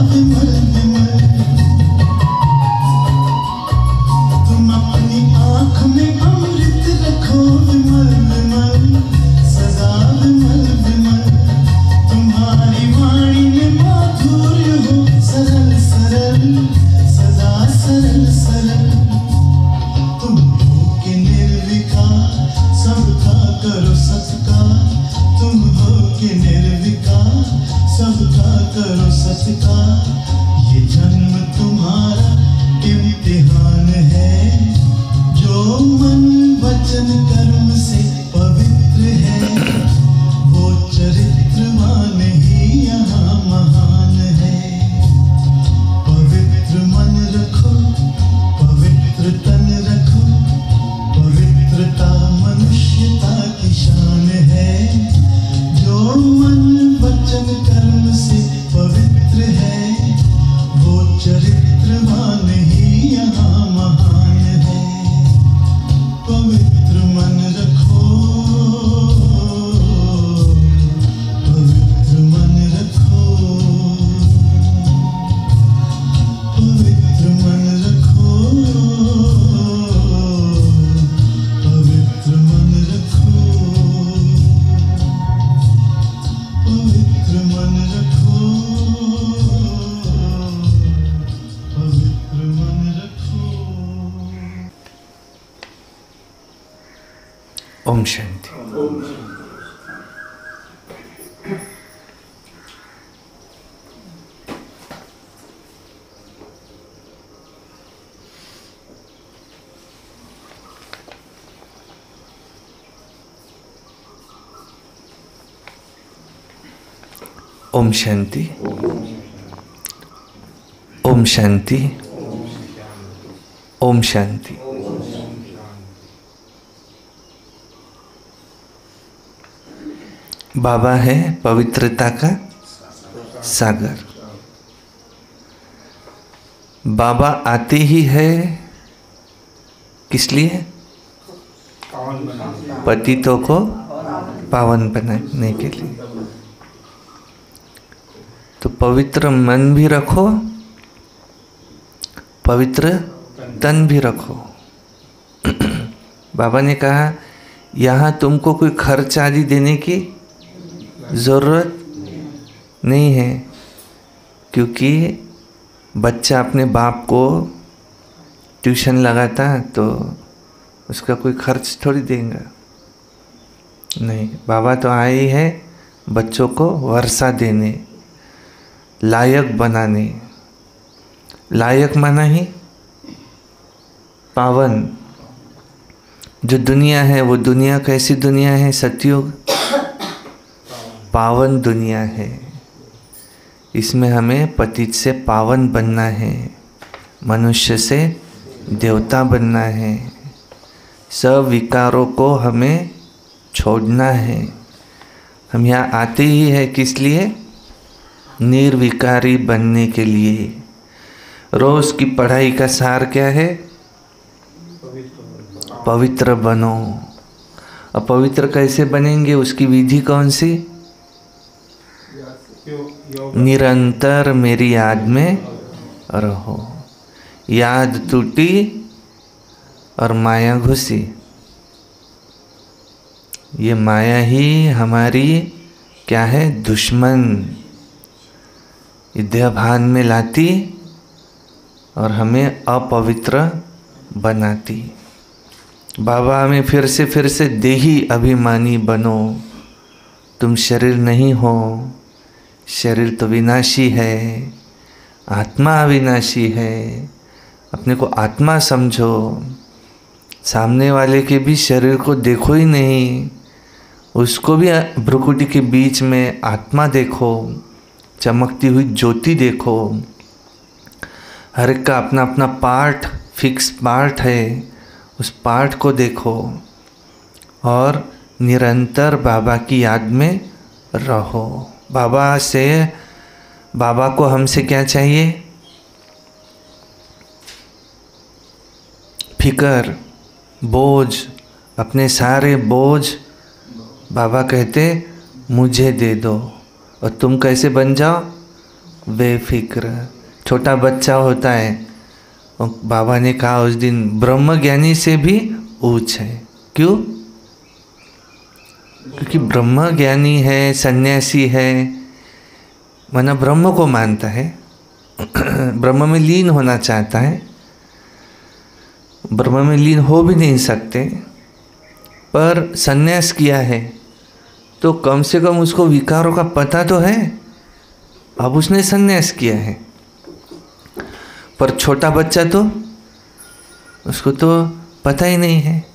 विमल विमल। तुम अपनी आँख में अमृत रखो विमल विमल, सदा विमल विमल। तुम्हारी वाणी में माधुर्य हो सरल सरल, सदा सरल सरल। तुम हो के निर्विकार, सबका करो सत्कार। तुम हो के निर्विकार, सबका करो सत्कार। ये जन्म तुम्हारा इम्तिहान है, जो मन वचन कर्म से पवित्र है, वो चरित्रवान ही यहाँ महान है। पवित्र मन रखो, पवित्र तन रखो, पवित्रता मनुष्यता की शान है। जो मन वचन कर्म से पवित्र है, वो चरित्रवान ही यहाँ महान है। पवित्र मन रखो, पवित्र मन रखो, पवित्र मन रखो, पवित्र मन रखो, पवित्र मन रखो, पवित्र मन रखो। ओम शांति। ओम शांति। ओम शांति। ओम शांति। बाबा है पवित्रता का सागर। बाबा आते ही है किस लिए? पतितों को पावन बनाने के लिए। तो पवित्र मन भी रखो, पवित्र तन भी रखो। बाबा ने कहा यहाँ तुमको कोई खर्च आदि देने की ज़रूरत नहीं है, क्योंकि बच्चा अपने बाप को ट्यूशन लगाता है तो उसका कोई खर्च थोड़ी देगा। नहीं, बाबा तो आए ही है बच्चों को वर्षा देने, लायक बनाने। लायक माना ही पावन। जो दुनिया है वो दुनिया कैसी दुनिया है? सतयुग पावन दुनिया है। इसमें हमें पतित से पावन बनना है, मनुष्य से देवता बनना है। सब विकारों को हमें छोड़ना है। हम यहाँ आते ही है किस लिए? निर्विकारी बनने के लिए। रोज की पढ़ाई का सार क्या है? पवित्र बनो। और पवित्र कैसे बनेंगे? उसकी विधि कौन सी? निरंतर मेरी याद में रहो। याद टूटी और माया घुसी। ये माया ही हमारी क्या है? दुश्मन। विद्याभान में लाती और हमें अपवित्र बनाती। बाबा हमें फिर से देही अभिमानी बनो। तुम शरीर नहीं हो, शरीर तो विनाशी है, आत्मा अविनाशी है। अपने को आत्मा समझो। सामने वाले के भी शरीर को देखो ही नहीं, उसको भी भ्रुकुटी के बीच में आत्मा देखो, चमकती हुई ज्योति देखो। हर एक का अपना अपना पार्ट, फिक्स पार्ट है, उस पार्ट को देखो और निरंतर बाबा की याद में रहो। बाबा को हमसे क्या चाहिए? फिकर, बोझ, अपने सारे बोझ बाबा कहते मुझे दे दो। और तुम कैसे बन जाओ? बेफिक्र। छोटा बच्चा होता है, और बाबा ने कहा उस दिन ब्रह्मज्ञानी से भी ऊंच है। क्यों? क्योंकि ब्रह्मज्ञानी है, सन्यासी है, माना ब्रह्म को मानता है, ब्रह्म में लीन होना चाहता है। ब्रह्म में लीन हो भी नहीं सकते, पर सन्यास किया है तो कम से कम उसको विकारों का पता तो है। अब उसने सन्यास किया है। पर छोटा बच्चा तो उसको तो पता ही नहीं है।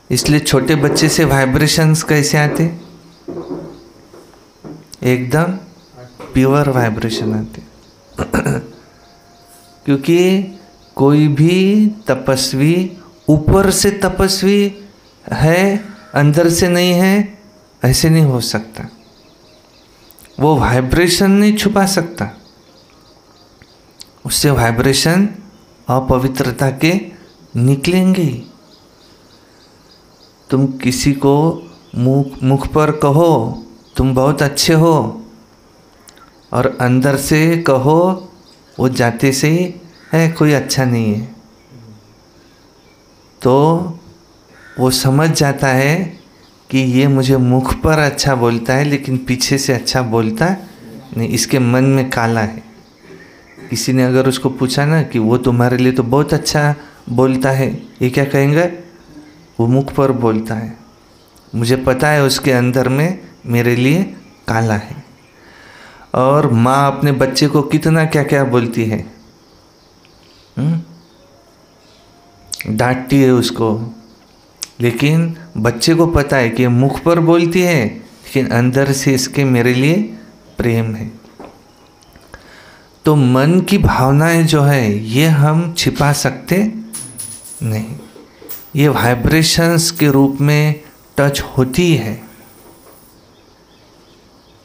इसलिए छोटे बच्चे से वाइब्रेशंस कैसे आते? एकदम प्योर वाइब्रेशन आते। क्योंकि कोई भी तपस्वी ऊपर से तपस्वी है, अंदर से नहीं है, ऐसे नहीं हो सकता। वो वाइब्रेशन नहीं छुपा सकता। उससे वाइब्रेशन अपवित्रता के निकलेंगे ही। तुम किसी को मुख पर कहो तुम बहुत अच्छे हो, और अंदर से कहो वो जाते से ही है कोई अच्छा नहीं है, तो वो समझ जाता है कि ये मुझे मुख पर अच्छा बोलता है लेकिन पीछे से अच्छा बोलता नहीं, इसके मन में काला है। किसी ने अगर उसको पूछा ना कि वो तुम्हारे लिए तो बहुत अच्छा बोलता है, ये क्या कहेंगे? वो मुख पर बोलता है, मुझे पता है उसके अंदर में मेरे लिए काला है। और माँ अपने बच्चे को कितना क्या क्या बोलती है, डांटती है उसको, लेकिन बच्चे को पता है कि मुख पर बोलती है लेकिन अंदर से इसके मेरे लिए प्रेम है। तो मन की भावनाएं जो है ये हम छिपा सकते नहीं, ये वाइब्रेशंस के रूप में टच होती है।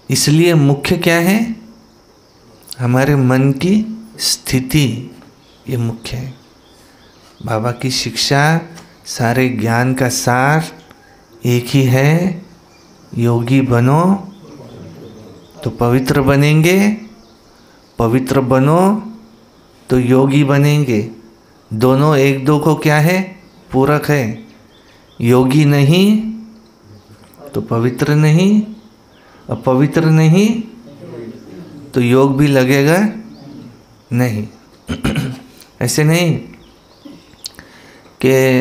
इसलिए मुख्य क्या है? हमारे मन की स्थिति, ये मुख्य है। बाबा की शिक्षा, सारे ज्ञान का सार एक ही है, योगी बनो तो पवित्र बनेंगे, पवित्र बनो तो योगी बनेंगे। दोनों एक दो को क्या है? पूरक है। योगी नहीं तो पवित्र नहीं, और पवित्र नहीं तो योग भी लगेगा नहीं। ऐसे नहीं कि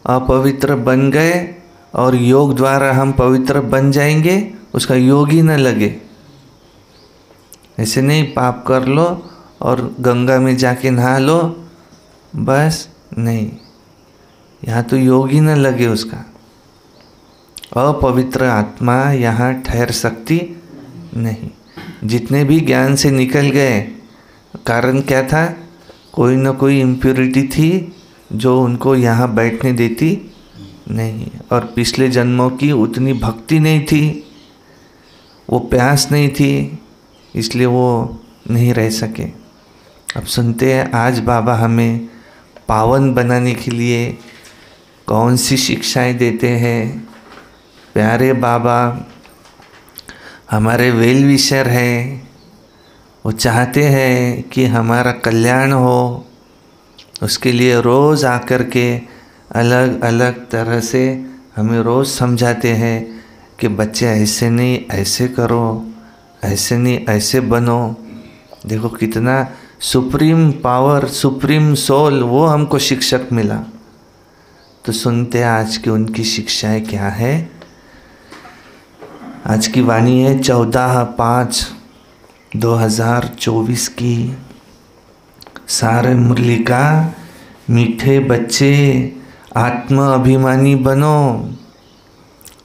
अपवित्र बन गए और योग द्वारा हम पवित्र बन जाएंगे, उसका योग ही न लगे। ऐसे नहीं पाप कर लो और गंगा में जाके नहा लो, बस नहीं, यहाँ तो योग ही न लगे उसका। अपवित्र आत्मा यहाँ ठहर सकती नहीं। जितने भी ज्ञान से निकल गए, कारण क्या था? कोई न कोई इम्प्योरिटी थी जो उनको यहाँ बैठने देती नहीं, और पिछले जन्मों की उतनी भक्ति नहीं थी, वो प्यास नहीं थी, इसलिए वो नहीं रह सके। अब सुनते हैं आज बाबा हमें पावन बनाने के लिए कौन सी शिक्षाएं देते हैं। प्यारे बाबा हमारे वेल विशर हैं, वो चाहते हैं कि हमारा कल्याण हो। उसके लिए रोज़ आकर के अलग अलग तरह से हमें रोज़ समझाते हैं कि बच्चे ऐसे नहीं ऐसे करो, ऐसे नहीं ऐसे बनो। देखो कितना सुप्रीम पावर, सुप्रीम सोल, वो हमको शिक्षक मिला। तो सुनते आज की उनकी शिक्षाएं क्या है। आज की वाणी है 14/5/2024 की। सारे मुरलिका मीठे बच्चे आत्म अभिमानी बनो।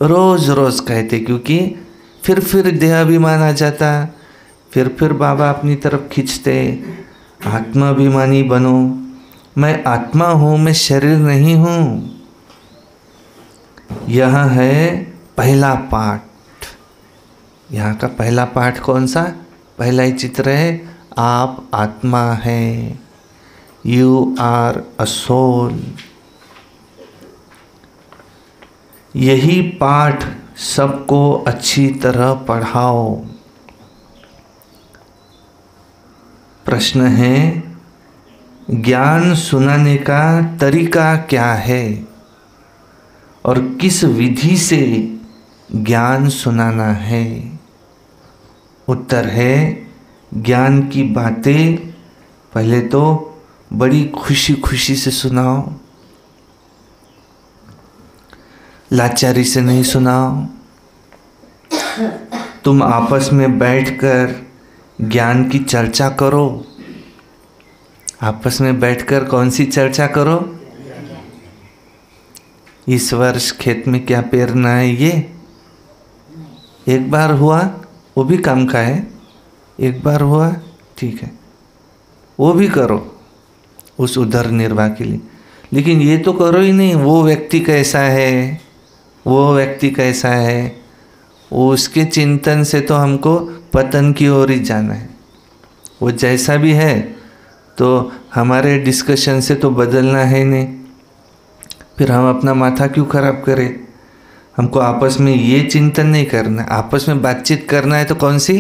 रोज़ रोज़ कहते, क्योंकि फिर देह अभिमान आ जाता, फिर बाबा अपनी तरफ खींचते। आत्म अभिमानी बनो, मैं आत्मा हूँ, मैं शरीर नहीं हूँ। यह है पहला पाठ। यहाँ का पहला पाठ कौन सा? पहला ही चित्र है, आप आत्मा हैं, यू आर अ सोल। यही पाठ सबको अच्छी तरह पढ़ाओ। प्रश्न है, ज्ञान सुनाने का तरीका क्या है और किस विधि से ज्ञान सुनाना है? उत्तर है, ज्ञान की बातें पहले तो बड़ी खुशी खुशी से सुनाओ, लाचारी से नहीं सुनाओ। तुम आपस में बैठकर ज्ञान की चर्चा करो। आपस में बैठकर कौन सी चर्चा करो? इस वर्ष खेत में क्या पेरना है, ये एक बार हुआ, वो भी काम का है। एक बार हुआ, ठीक है, वो भी करो उस उधर निर्वाह के लिए। लेकिन ये तो करो ही नहीं, वो व्यक्ति कैसा है, वो व्यक्ति कैसा है, उसके चिंतन से तो हमको पतन की ओर ही जाना है। वो जैसा भी है तो हमारे डिस्कशन से तो बदलना है नहीं। फिर हम अपना माथा क्यों खराब करें? हमको आपस में ये चिंतन नहीं करना, आपस में बातचीत करना है। तो कौन सी?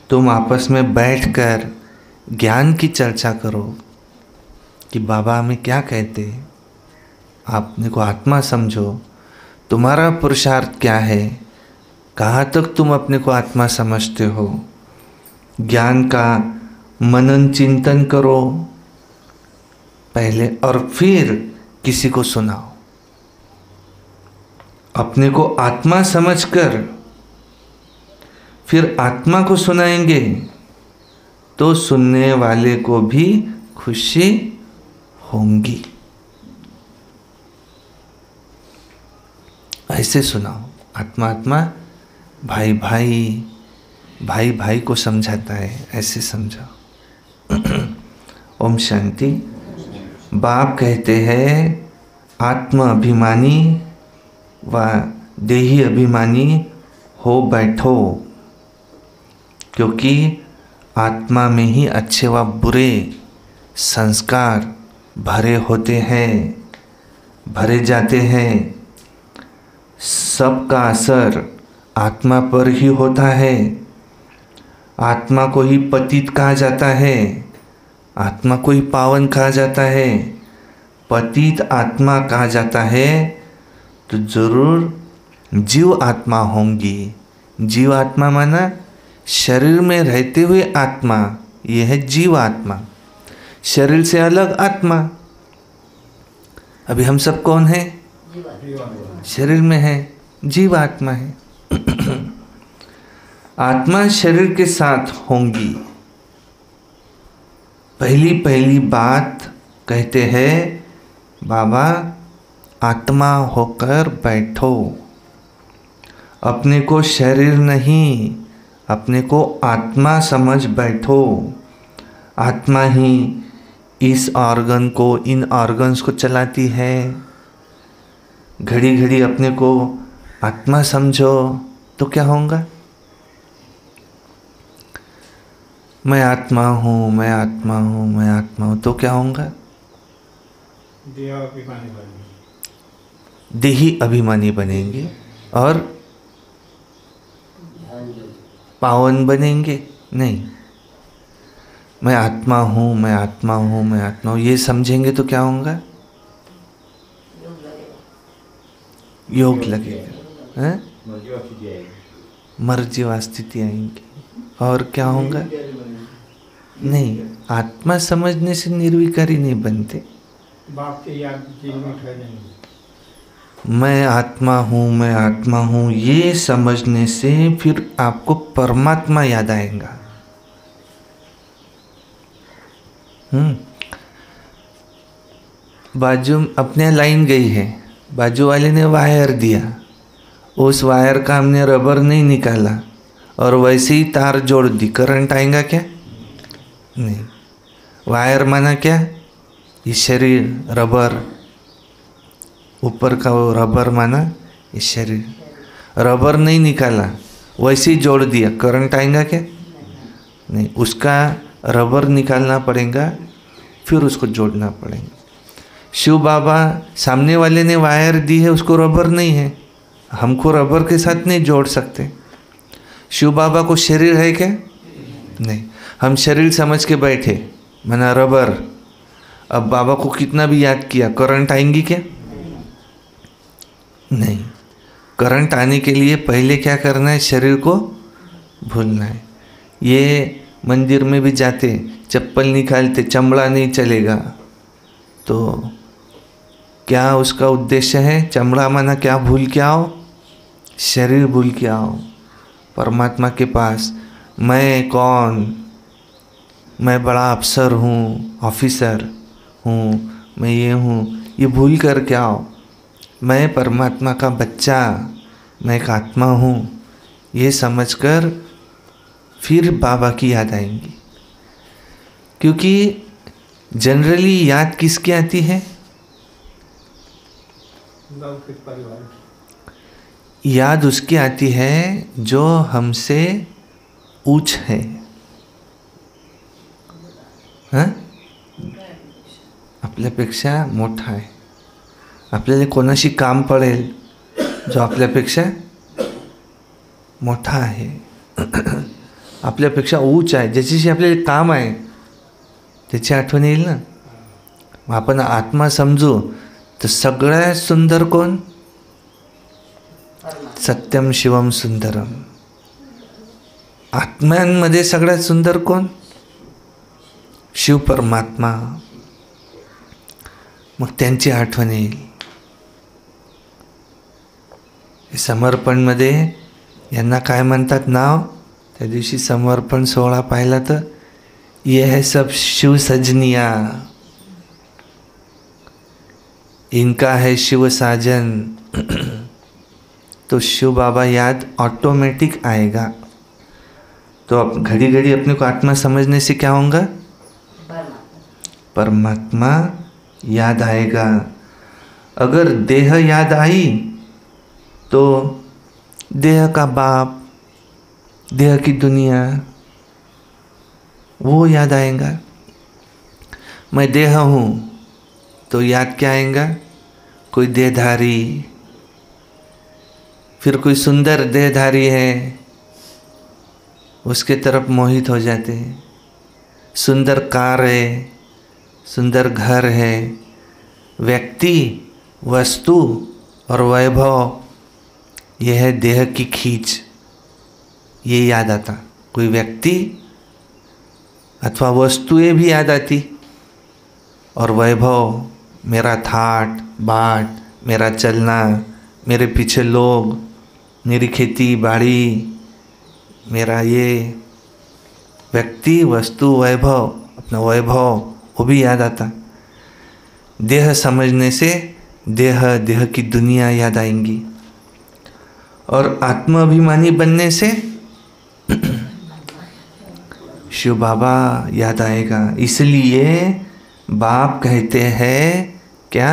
तुम आपस में बैठकर ज्ञान की चर्चा करो कि बाबा हमें क्या कहते हैं, आपने को आत्मा समझो, तुम्हारा पुरुषार्थ क्या है, कहाँ तक तुम अपने को आत्मा समझते हो। ज्ञान का मनन चिंतन करो पहले और फिर किसी को सुनाओ। अपने को आत्मा समझकर फिर आत्मा को सुनाएंगे तो सुनने वाले को भी खुशी होंगी। ऐसे सुनाओ, आत्मा आत्मा, भाई भाई, भाई भाई को समझाता है, ऐसे समझाओ। ओम शांति। बाप कहते हैं आत्म अभिमानी व देही अभिमानी हो बैठो, क्योंकि आत्मा में ही अच्छे व बुरे संस्कार भरे होते हैं, भरे जाते हैं। सबका असर आत्मा पर ही होता है। आत्मा को ही पतित कहा जाता है, आत्मा को ही पावन कहा जाता है। पतित आत्मा कहा जाता है तो जरूर जीव आत्मा होंगी। जीव आत्मा माना शरीर में रहते हुए आत्मा, यह है जीव आत्मा। शरीर से अलग आत्मा। अभी हम सब कौन है? शरीर में है, जीव आत्मा है। आत्मा शरीर के साथ होंगी। पहली पहली बात कहते हैं बाबा आत्मा होकर बैठो। अपने को शरीर नहीं, अपने को आत्मा समझ बैठो। आत्मा ही इस ऑर्गन को, इन ऑर्गन्स को चलाती है। घड़ी घड़ी अपने को आत्मा समझो तो क्या होगा? मैं आत्मा हूँ, मैं आत्मा हूँ, मैं आत्मा हूँ, तो क्या होगा? देही अभिमानी बनेंगे और पावन बनेंगे नहीं। मैं आत्मा हूँ, मैं आत्मा हूँ, मैं आत्मा हूँ, ये समझेंगे तो क्या होगा? योग लगेगा, हैं? मर्जीवा स्थिति आएंगी। और क्या होगा? नहीं, आत्मा समझने से निर्विकारी नहीं बनते। मैं आत्मा हूँ, मैं आत्मा हूँ, ये समझने से फिर आपको परमात्मा याद आएगा। बाजू अपने लाइन गई है, बाजू वाले ने वायर दिया, उस वायर का हमने रबर नहीं निकाला और वैसे ही तार जोड़ दी, करंट आएगा क्या? नहीं। वायर माना क्या? ये शरीर, रबर, ऊपर का वो रबर माना ये शरीर। रबर नहीं निकाला, वैसे ही जोड़ दिया, करंट आएगा क्या? नहीं, उसका रबर निकालना पड़ेगा, फिर उसको जोड़ना पड़ेगा। शिव बाबा सामने वाले ने वायर दी है, उसको रबर नहीं है, हमको रबर के साथ नहीं जोड़ सकते। शिव बाबा को शरीर है क्या? नहीं, हम शरीर समझ के बैठे, मना रबर। अब बाबा को कितना भी याद किया, करंट आएंगी क्या? नहीं। करंट आने के लिए पहले क्या करना है? शरीर को भूलना है। ये मंदिर में भी जाते, चप्पल निकालते, चमड़ा नहीं चलेगा, तो क्या उसका उद्देश्य है? चमड़ा माना क्या? भूल के आओ, शरीर भूल के आओ परमात्मा के पास। मैं कौन? मैं बड़ा अफसर हूँ, ऑफिसर हूँ, मैं ये हूँ, ये भूल कर क्या आओ। मैं परमात्मा का बच्चा, मैं एक आत्मा हूँ, ये समझकर फिर बाबा की याद आएंगी। क्योंकि जनरली याद किसकी आती है? याद उसकी आती है जो हमसे ऊंच है। हाँ? आपल्यापेक्षा मोठा आहे, आपल्याला कोणाशी काम पडेल जो आपल्यापेक्षा मोठा आहे, आपल्यापेक्षा उच्च आहे, ज्याच्याशी आपल्याला काम आहे, त्याची आठवण येईल ना। मग आपण आत्मा समजू तर सगळ्यात सुंदर कोण? सत्यम शिवम सुंदरम। आत्म्यांमध्ये सगळ्यात सुंदर कोण? शिव परमात्मा। मग त्यांची आठवण येईल। समर्पणमध्ये यांना काय म्हणतात नाव? त्या दिवशी समर्पण सोहळा पाहिला तर ये है सब शिव सजनिया, इनका है शिव साजन। तो शिव बाबा याद ऑटोमेटिक आएगा। तो अब घड़ी घड़ी अपने को आत्मा समझने से क्या होगा? परमात्मा याद आएगा। अगर देह याद आई तो देह का बाप, देह की दुनिया, वो याद आएगा। मैं देह हूँ तो याद क्या आएगा? कोई देहधारी, फिर कोई सुंदर देहधारी है, उसके तरफ मोहित हो जाते हैं। सुंदर कार है, सुंदर घर है, व्यक्ति, वस्तु और वैभव, यह है देह की खींच, ये याद आता। कोई व्यक्ति अथवा वस्तुएं भी याद आती, और वैभव, मेरा ठाट बाट, मेरा चलना, मेरे पीछे लोग, मेरी खेती बाड़ी, मेरा ये व्यक्ति, वस्तु, वैभव, अपना वैभव, वो भी याद आता। देह समझने से देह की दुनिया याद आएंगी, और आत्माभिमानी बनने से शिव बाबा याद आएगा। इसलिए बाप कहते हैं क्या?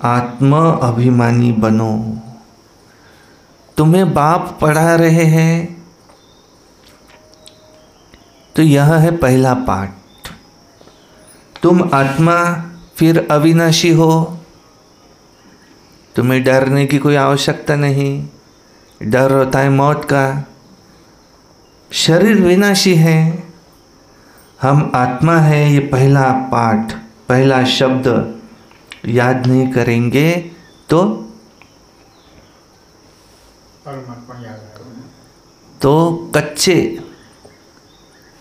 आत्म अभिमानी बनो। तुम्हें बाप पढ़ा रहे हैं तो यह है पहला पाठ। तुम आत्मा फिर अविनाशी हो, तुम्हें डरने की कोई आवश्यकता नहीं। डर होता है मौत का। शरीर विनाशी है, हम आत्मा है, ये पहला पाठ, पहला शब्द याद नहीं करेंगे तो कच्चे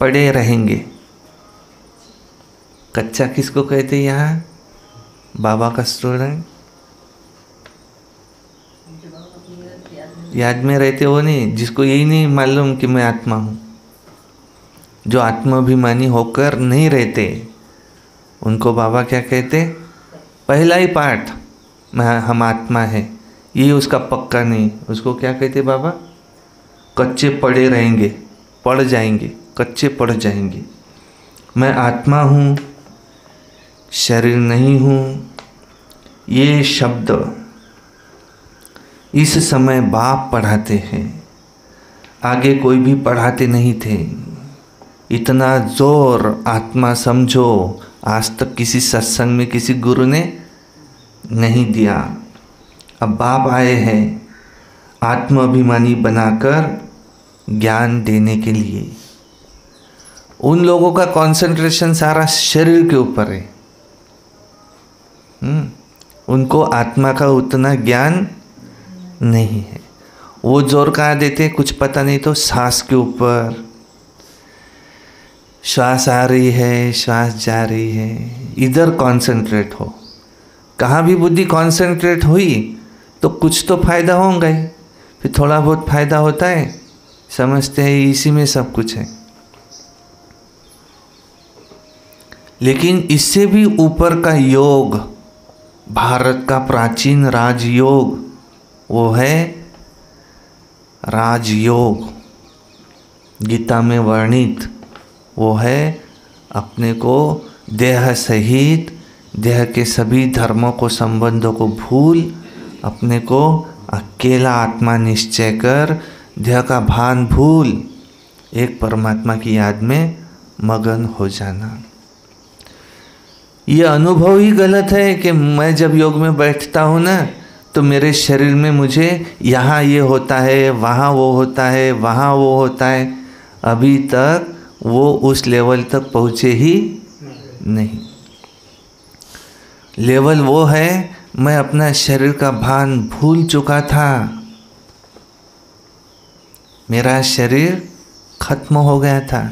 पड़े रहेंगे। कच्चा किसको कहते हैं? यहाँ बाबा का स्टूडेंट याद में रहते वो नहीं, जिसको यही नहीं मालूम कि मैं आत्मा हूँ। जो आत्माभिमानी होकर नहीं रहते उनको बाबा क्या कहते? पहला ही पाठ हम आत्मा है, ये उसका पक्का नहीं। उसको क्या कहते बाबा? कच्चे पड़े रहेंगे, पड़ जाएंगे, कच्चे पड़ जाएंगे। मैं आत्मा हूँ, शरीर नहीं हूँ। ये शब्द इस समय बाप पढ़ाते हैं, आगे कोई भी पढ़ाते नहीं थे। इतना जोर आत्मा समझो आज तक किसी सत्संग में किसी गुरु ने नहीं दिया। अब बाप आए हैं आत्माभिमानी बनाकर ज्ञान देने के लिए। उन लोगों का कंसंट्रेशन सारा शरीर के ऊपर है। उनको आत्मा का उतना ज्ञान नहीं है। वो जोर कहाँ देते कुछ पता नहीं, तो सांस के ऊपर, श्वास आ रही है श्वास जा रही है, इधर कंसंट्रेट हो। कहाँ भी बुद्धि कंसंट्रेट हुई तो कुछ तो फायदा होगा ही, फिर थोड़ा बहुत फायदा होता है, समझते हैं इसी में सब कुछ है। लेकिन इससे भी ऊपर का योग, भारत का प्राचीन राजयोग, वो है राजयोग, गीता में वर्णित। वो है अपने को देह सहित, देह के सभी धर्मों को, संबंधों को भूल, अपने को अकेला आत्मा निश्चय कर, देह का भान भूल, एक परमात्मा की याद में मगन हो जाना। ये अनुभव ही गलत है कि मैं जब योग में बैठता हूँ ना, तो मेरे शरीर में मुझे यहाँ ये होता है, वहाँ वो होता है, वहाँ वो होता है। अभी तक वो उस लेवल तक पहुँचे ही नहीं। लेवल वो है, मैं अपना शरीर का भान भूल चुका था, मेरा शरीर खत्म हो गया था।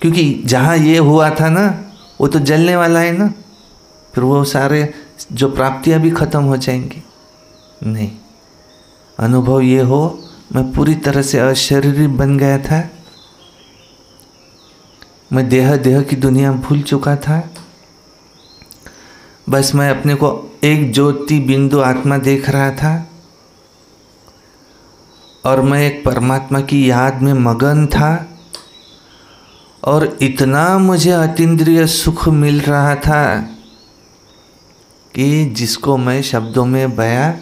क्योंकि जहाँ ये हुआ था ना, वो तो जलने वाला है ना, फिर वो सारे जो प्राप्तियाँ भी खत्म हो जाएंगी। नहीं, अनुभव ये हो, मैं पूरी तरह से अशरीरी बन गया था, मैं देह की दुनिया भूल चुका था। बस मैं अपने को एक ज्योति बिंदु आत्मा देख रहा था, और मैं एक परमात्मा की याद में मगन था, और इतना मुझे अतीन्द्रिय सुख मिल रहा था कि जिसको मैं शब्दों में बयां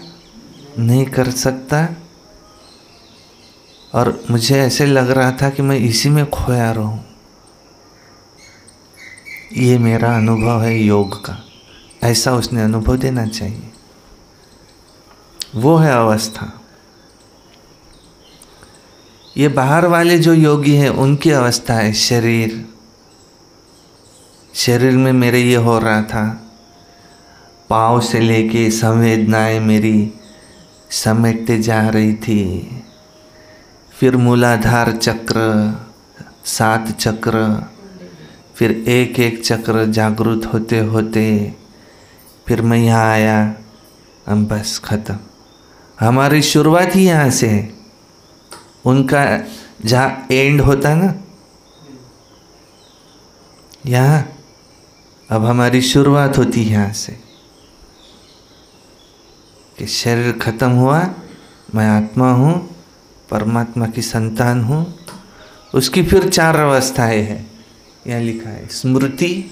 नहीं कर सकता। और मुझे ऐसे लग रहा था कि मैं इसी में खोया रहूं। ये मेरा अनुभव है योग का। ऐसा उसने अनुभव देना चाहिए। वो है अवस्था। ये बाहर वाले जो योगी हैं उनकी अवस्था है शरीर। शरीर में मेरे ये हो रहा था, पाँव से लेके संवेदनाएं मेरी समेटते जा रही थी। फिर मूलाधार चक्र, 7 चक्र, फिर एक एक चक्र जागृत होते होते फिर मैं यहाँ आया, हम बस खत्म। हमारी शुरुआत ही यहाँ से है। उनका जहाँ एंड होता ना, यहाँ अब हमारी शुरुआत होती है यहाँ से कि शरीर खत्म हुआ, मैं आत्मा हूँ, परमात्मा की संतान हूँ। उसकी फिर 4 अवस्थाएं हैं, यहाँ लिखा है। स्मृति,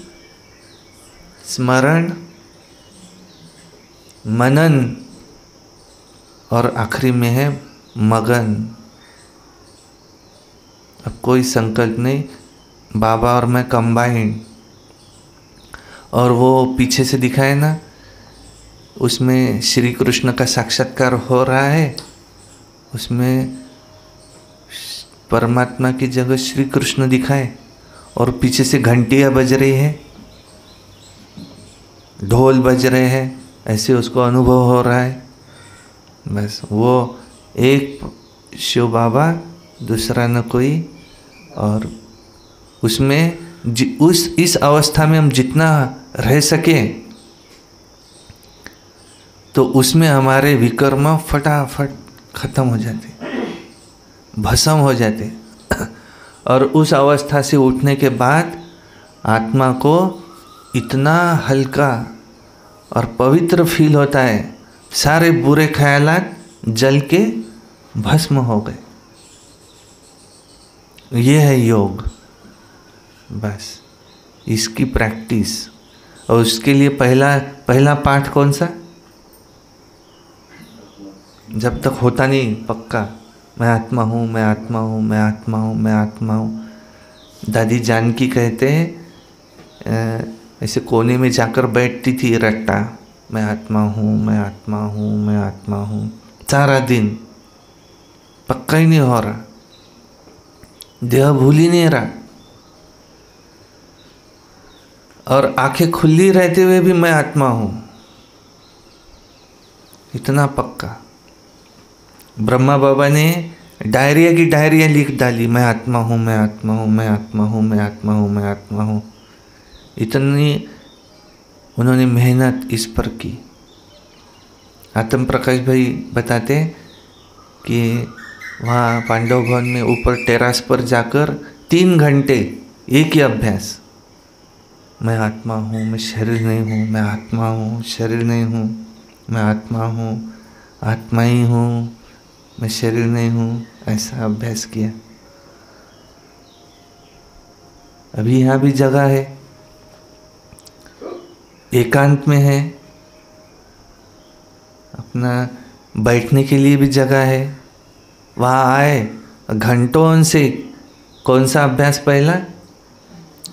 स्मरण, मनन, और आखिरी में है मगन। अब कोई संकल्प नहीं, बाबा और मैं कंबाइंड। और वो पीछे से दिखाए ना, उसमें श्री कृष्ण का साक्षात्कार हो रहा है, उसमें परमात्मा की जगह श्री कृष्ण दिखाए, और पीछे से घंटियाँ बज रही है, ढोल बज रहे हैं, ऐसे उसको अनुभव हो रहा है। बस वो एक शिव बाबा, दूसरा न कोई। और उसमें इस अवस्था में हम जितना रह सके तो उसमें हमारे विकर्म फटाफट खत्म हो जाते, भस्म हो जाते। और उस अवस्था से उठने के बाद आत्मा को इतना हल्का और पवित्र फील होता है, सारे बुरे ख्यालात जल के भस्म हो गए। ये है योग। बस इसकी प्रैक्टिस। और उसके लिए पहला पाठ कौन सा? जब तक होता नहीं पक्का, मैं आत्मा हूँ, मैं आत्मा हूँ, मैं आत्मा हूँ, मैं आत्मा हूँ। दादी जानकी कहते हैं ऐसे कोने में जाकर बैठती थी रट्टा, मैं आत्मा हूँ, मैं आत्मा हूँ, मैं आत्मा हूँ, सारा दिन। पक्का ही नहीं हो रहा। देह भूल ही नहीं रहा, और आंखें खुली रहते हुए भी मैं आत्मा हूं, इतना पक्का। ब्रह्मा बाबा ने डायरिया की डायरिया लिख डाली, मैं आत्मा हूं, मैं आत्मा हूं, मैं आत्मा हूं, मैं आत्मा हूं, मैं आत्मा हूं। इतनी उन्होंने मेहनत इस पर की। आत्म प्रकाश भाई बताते कि वहाँ पांडव भवन में ऊपर टेरास पर जाकर 3 घंटे एक ही अभ्यास, मैं आत्मा हूँ, मैं शरीर नहीं हूँ, मैं आत्मा हूँ, शरीर नहीं हूँ, मैं आत्मा हूँ, आत्मा ही हूँ, मैं शरीर नहीं हूँ, ऐसा अभ्यास किया। अभी यहाँ भी जगह है, एकांत में है, अपना बैठने के लिए भी जगह है। वहाँ आए, घंटों से कौन सा अभ्यास पहला,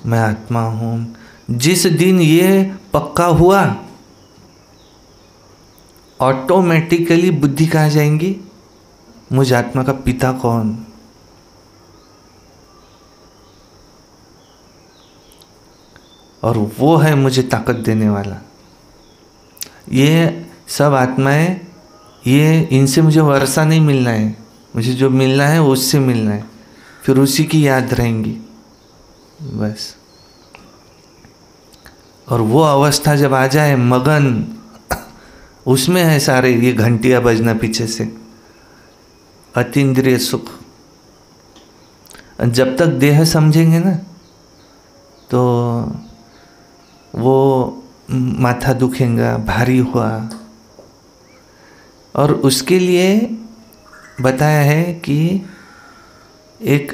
मैं आत्मा हूँ। जिस दिन ये पक्का हुआ, ऑटोमेटिकली बुद्धि कहाँ जाएंगी, मुझ आत्मा का पिता कौन। और वो है मुझे ताकत देने वाला। ये सब आत्माएं, ये इनसे मुझे वर्षा नहीं मिलना है, मुझे जो मिलना है उससे मिलना है, फिर उसी की याद रहेंगी बस। और वो अवस्था जब आ जाए मगन, उसमें है सारे ये घंटियां बजना पीछे से, अतीन्द्रिय सुख। जब तक देह समझेंगे ना, तो वो माथा दुखेगा, भारी हुआ। और उसके लिए बताया है कि एक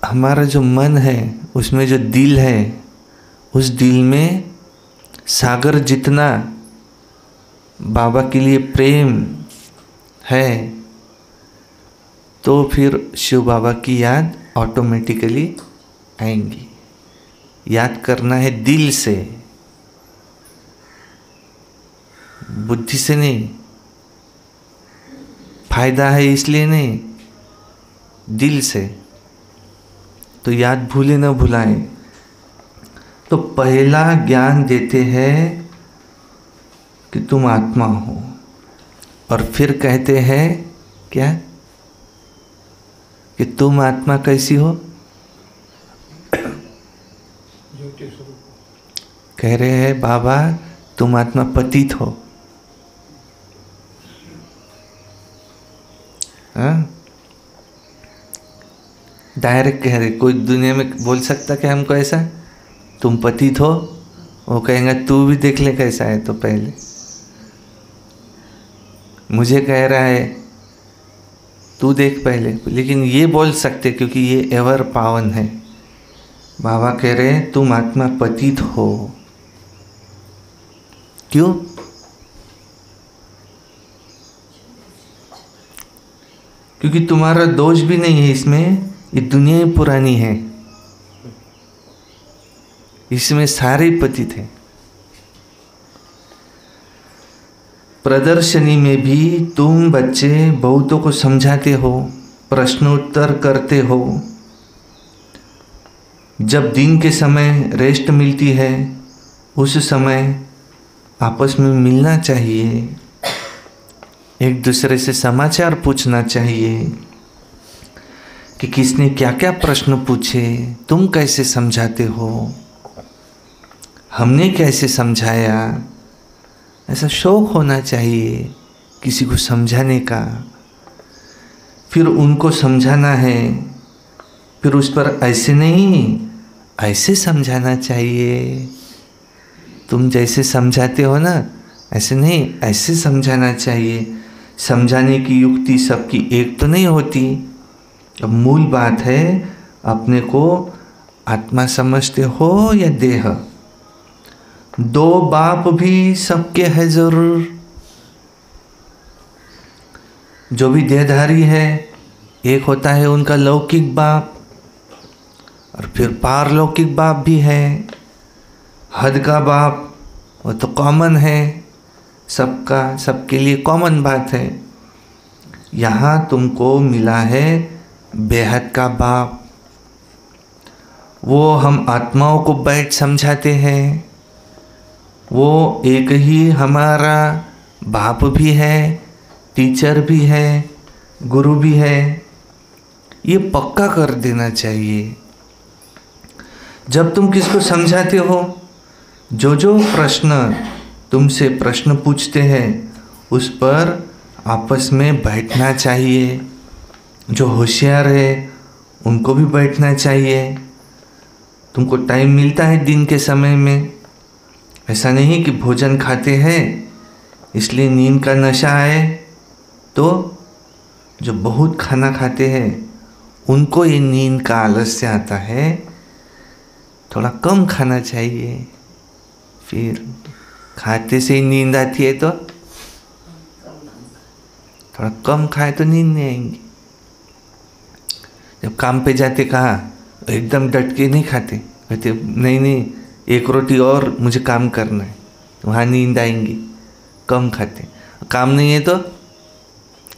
हमारा जो मन है, उसमें जो दिल है, उस दिल में सागर जितना बाबा के लिए प्रेम है, तो फिर शिव बाबा की याद ऑटोमेटिकली आएंगी। याद करना है दिल से, बुद्धि से नहीं। फायदा है इसलिए नहीं, दिल से। तो याद भूले न भुलाए। तो पहला ज्ञान देते हैं कि तुम आत्मा हो, और फिर कहते हैं क्या, कि तुम आत्मा कैसी हो। कह रहे हैं बाबा तुम आत्मा पतित हो। डायरेक्ट कह रहे, कोई दुनिया में बोल सकता कि हमको ऐसा, तुम पतित हो। वो कहेंगे तू भी देख ले कैसा है, तो पहले मुझे कह रहा है तू देख पहले। लेकिन ये बोल सकते क्योंकि ये एवर पावन है। बाबा कह रहे हैं तुम आत्मा पतित हो। क्यों? क्योंकि तुम्हारा दोष भी नहीं है इसमें, ये दुनिया ही पुरानी है, इसमें सारे पतित हैं। प्रदर्शनी में भी तुम बच्चे बहुतों को समझाते हो, प्रश्नोत्तर करते हो। जब दिन के समय रेस्ट मिलती है, उस समय आपस में मिलना चाहिए, एक दूसरे से समाचार पूछना चाहिए कि किसने क्या क्या प्रश्न पूछे, तुम कैसे समझाते हो, हमने कैसे समझाया। ऐसा शौक होना चाहिए किसी को समझाने का, फिर उनको समझाना है, फिर उस पर ऐसे नहीं ऐसे समझाना चाहिए। तुम जैसे समझाते हो ना, ऐसे नहीं ऐसे समझाना चाहिए। समझाने की युक्ति सबकी एक तो नहीं होती। अब मूल बात है, अपने को आत्मा समझते हो या देह। दो बाप भी सबके है जरूर। जो भी देहधारी है, एक होता है उनका लौकिक बाप, और फिर पारलौकिक बाप भी है। हद का बाप वो तो कॉमन है, सबका, सबके लिए कॉमन बात है। यहाँ तुमको मिला है बेहद का बाप, वो हम आत्माओं को बैठ समझाते हैं, वो एक ही हमारा बाप भी है, टीचर भी है, गुरु भी है, ये पक्का कर देना चाहिए। जब तुम किसको समझाते हो, जो प्रश्न तुमसे प्रश्न पूछते हैं उस पर आपस में बैठना चाहिए। जो होशियार है उनको भी बैठना चाहिए। तुमको टाइम मिलता है दिन के समय में, ऐसा नहीं कि भोजन खाते हैं इसलिए नींद का नशा है, तो जो बहुत खाना खाते हैं उनको ये नींद का आलस्य आता है। थोड़ा कम खाना चाहिए, फिर खाते से ही नींद आती है तो थोड़ा कम खाए तो नींद नहीं आएंगी। जब काम पे जाते कहा एकदम डट के नहीं खाते, कहते नहीं एक रोटी और मुझे काम करना है, वहाँ नींद आएंगी, कम खाते। काम नहीं है तो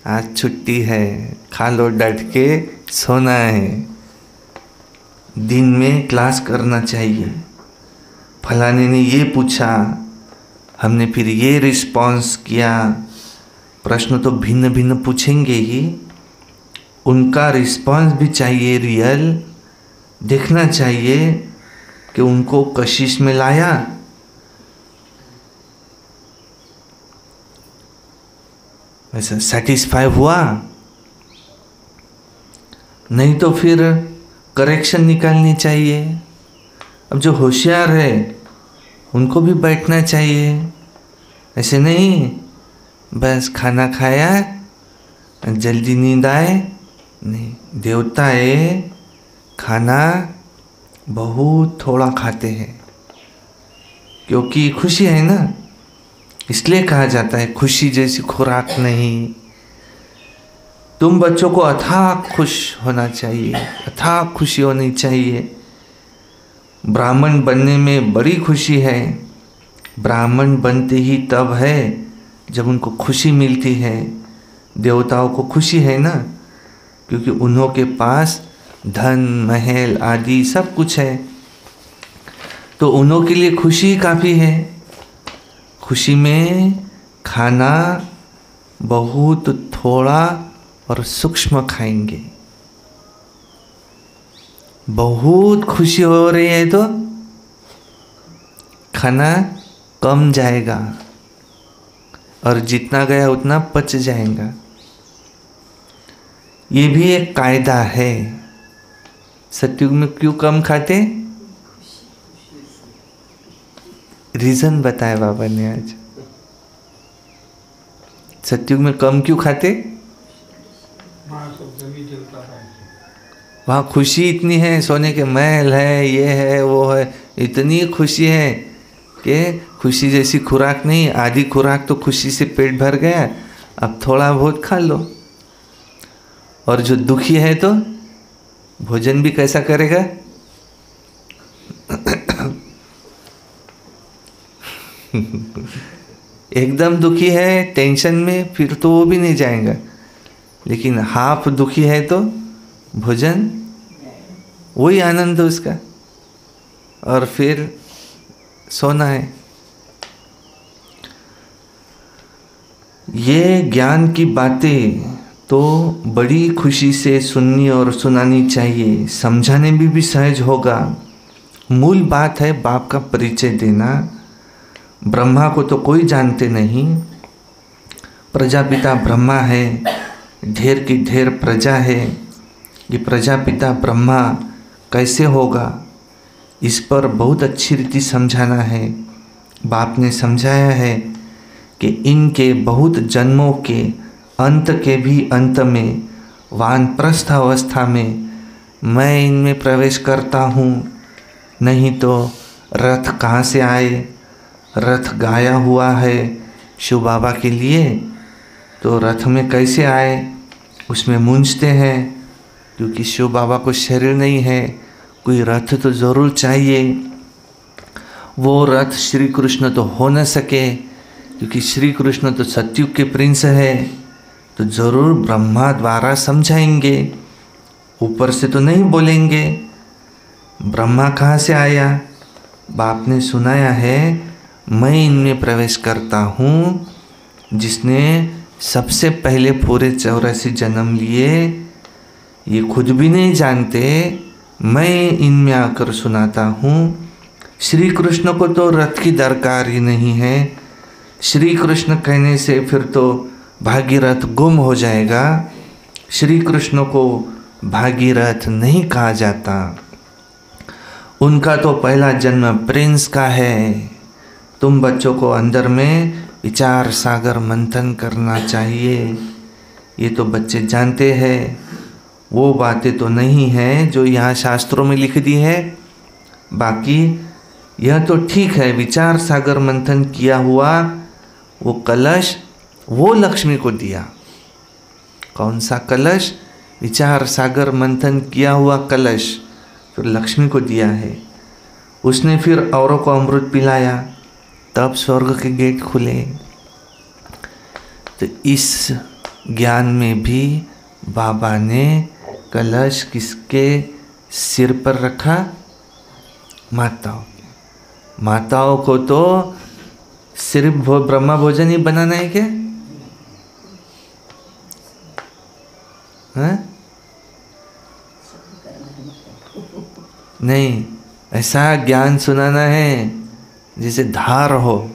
आज छुट्टी है, खा लो डट के, सोना है। दिन में क्लास करना चाहिए। फलाने ने ये पूछा, हमने फिर ये रिस्पॉन्स किया। प्रश्न तो भिन्न भिन्न पूछेंगे ही, उनका रिस्पॉन्स भी चाहिए रियल। देखना चाहिए कि उनको कशिश में लाया, वैसा सेटिस्फाई हुआ, नहीं तो फिर करेक्शन निकालनी चाहिए। अब जो होशियार है उनको भी बैठना चाहिए, ऐसे नहीं बस खाना खाया जल्दी नींद आए, नहीं। देवता है खाना बहुत थोड़ा खाते हैं, क्योंकि खुशी है ना, इसलिए कहा जाता है खुशी जैसी खुराक नहीं। तुम बच्चों को अथाह खुश होना चाहिए, अथाह खुशी होनी चाहिए। ब्राह्मण बनने में बड़ी खुशी है। ब्राह्मण बनते ही तब है जब उनको खुशी मिलती है। देवताओं को खुशी है ना, क्योंकि उन्हों के पास धन महल आदि सब कुछ है, तो उन्हों के लिए खुशी काफ़ी है। खुशी में खाना बहुत थोड़ा और सूक्ष्म खाएंगे। बहुत खुशी हो रही है तो खाना कम जाएगा और जितना गया उतना पच जाएगा। ये भी एक कायदा है। सत्युग में क्यों कम खाते, रीजन बताया बाबा ने आज। सत्युग में कम क्यों खाते, वहाँ खुशी इतनी है, सोने के महल है, ये है वो है, इतनी खुशी है कि खुशी जैसी खुराक नहीं। आधी खुराक तो खुशी से पेट भर गया, अब थोड़ा बहुत खा लो। और जो दुखी है तो भोजन भी कैसा करेगा, एकदम दुखी है टेंशन में, फिर तो वो भी नहीं जाएगा। लेकिन हाफ दुखी है तो भोजन, वही आनंद है उसका, और फिर सोना है। ये ज्ञान की बातें तो बड़ी खुशी से सुननी और सुनानी चाहिए, समझाने में भी सहज होगा। मूल बात है बाप का परिचय देना। ब्रह्मा को तो कोई जानते नहीं, प्रजापिता ब्रह्मा है, ढेर की ढेर प्रजा है। ये प्रजापिता ब्रह्मा कैसे होगा, इस पर बहुत अच्छी रीति समझाना है। बाप ने समझाया है कि इनके बहुत जन्मों के अंत के भी अंत में, वानप्रस्थ अवस्था में मैं इनमें प्रवेश करता हूँ, नहीं तो रथ कहाँ से आए। रथ गाया हुआ है शिव बाबा के लिए, तो रथ में कैसे आए, उसमें मूंझते हैं, क्योंकि शिव बाबा को शरीर नहीं है, कोई रथ तो ज़रूर चाहिए। वो रथ श्री कृष्ण तो हो न सके, क्योंकि श्री कृष्ण तो सतयुग के प्रिंस है, तो ज़रूर ब्रह्मा द्वारा समझाएंगे, ऊपर से तो नहीं बोलेंगे। ब्रह्मा कहाँ से आया? बाप ने सुनाया है, मैं इनमें प्रवेश करता हूँ, जिसने सबसे पहले पूरे 84 जन्म लिए। ये खुद भी नहीं जानते, मैं इनमें आकर सुनाता हूँ। श्री कृष्ण को तो रथ की दरकार ही नहीं है। श्री कृष्ण कहने से फिर तो भागीरथ गुम हो जाएगा। श्री कृष्ण को भागीरथ नहीं कहा जाता। उनका तो पहला जन्म प्रिंस का है। तुम बच्चों को अंदर में विचार सागर मंथन करना चाहिए। ये तो बच्चे जानते हैं, वो बातें तो नहीं हैं जो यहाँ शास्त्रों में लिख दी है। बाकी यह तो ठीक है, विचार सागर मंथन किया हुआ वो कलश, वो लक्ष्मी को दिया। कौन सा कलश? विचार सागर मंथन किया हुआ कलश फिर लक्ष्मी को दिया है। उसने फिर औरों को अमृत पिलाया, तब स्वर्ग के गेट खुले। तो इस ज्ञान में भी बाबा ने कलश किसके सिर पर रखा? माताओं को तो सिर्फ ब्रह्मा भोजन ही बनाना है क्या? हाँ? नहीं, ऐसा ज्ञान सुनाना है जिसे धार हो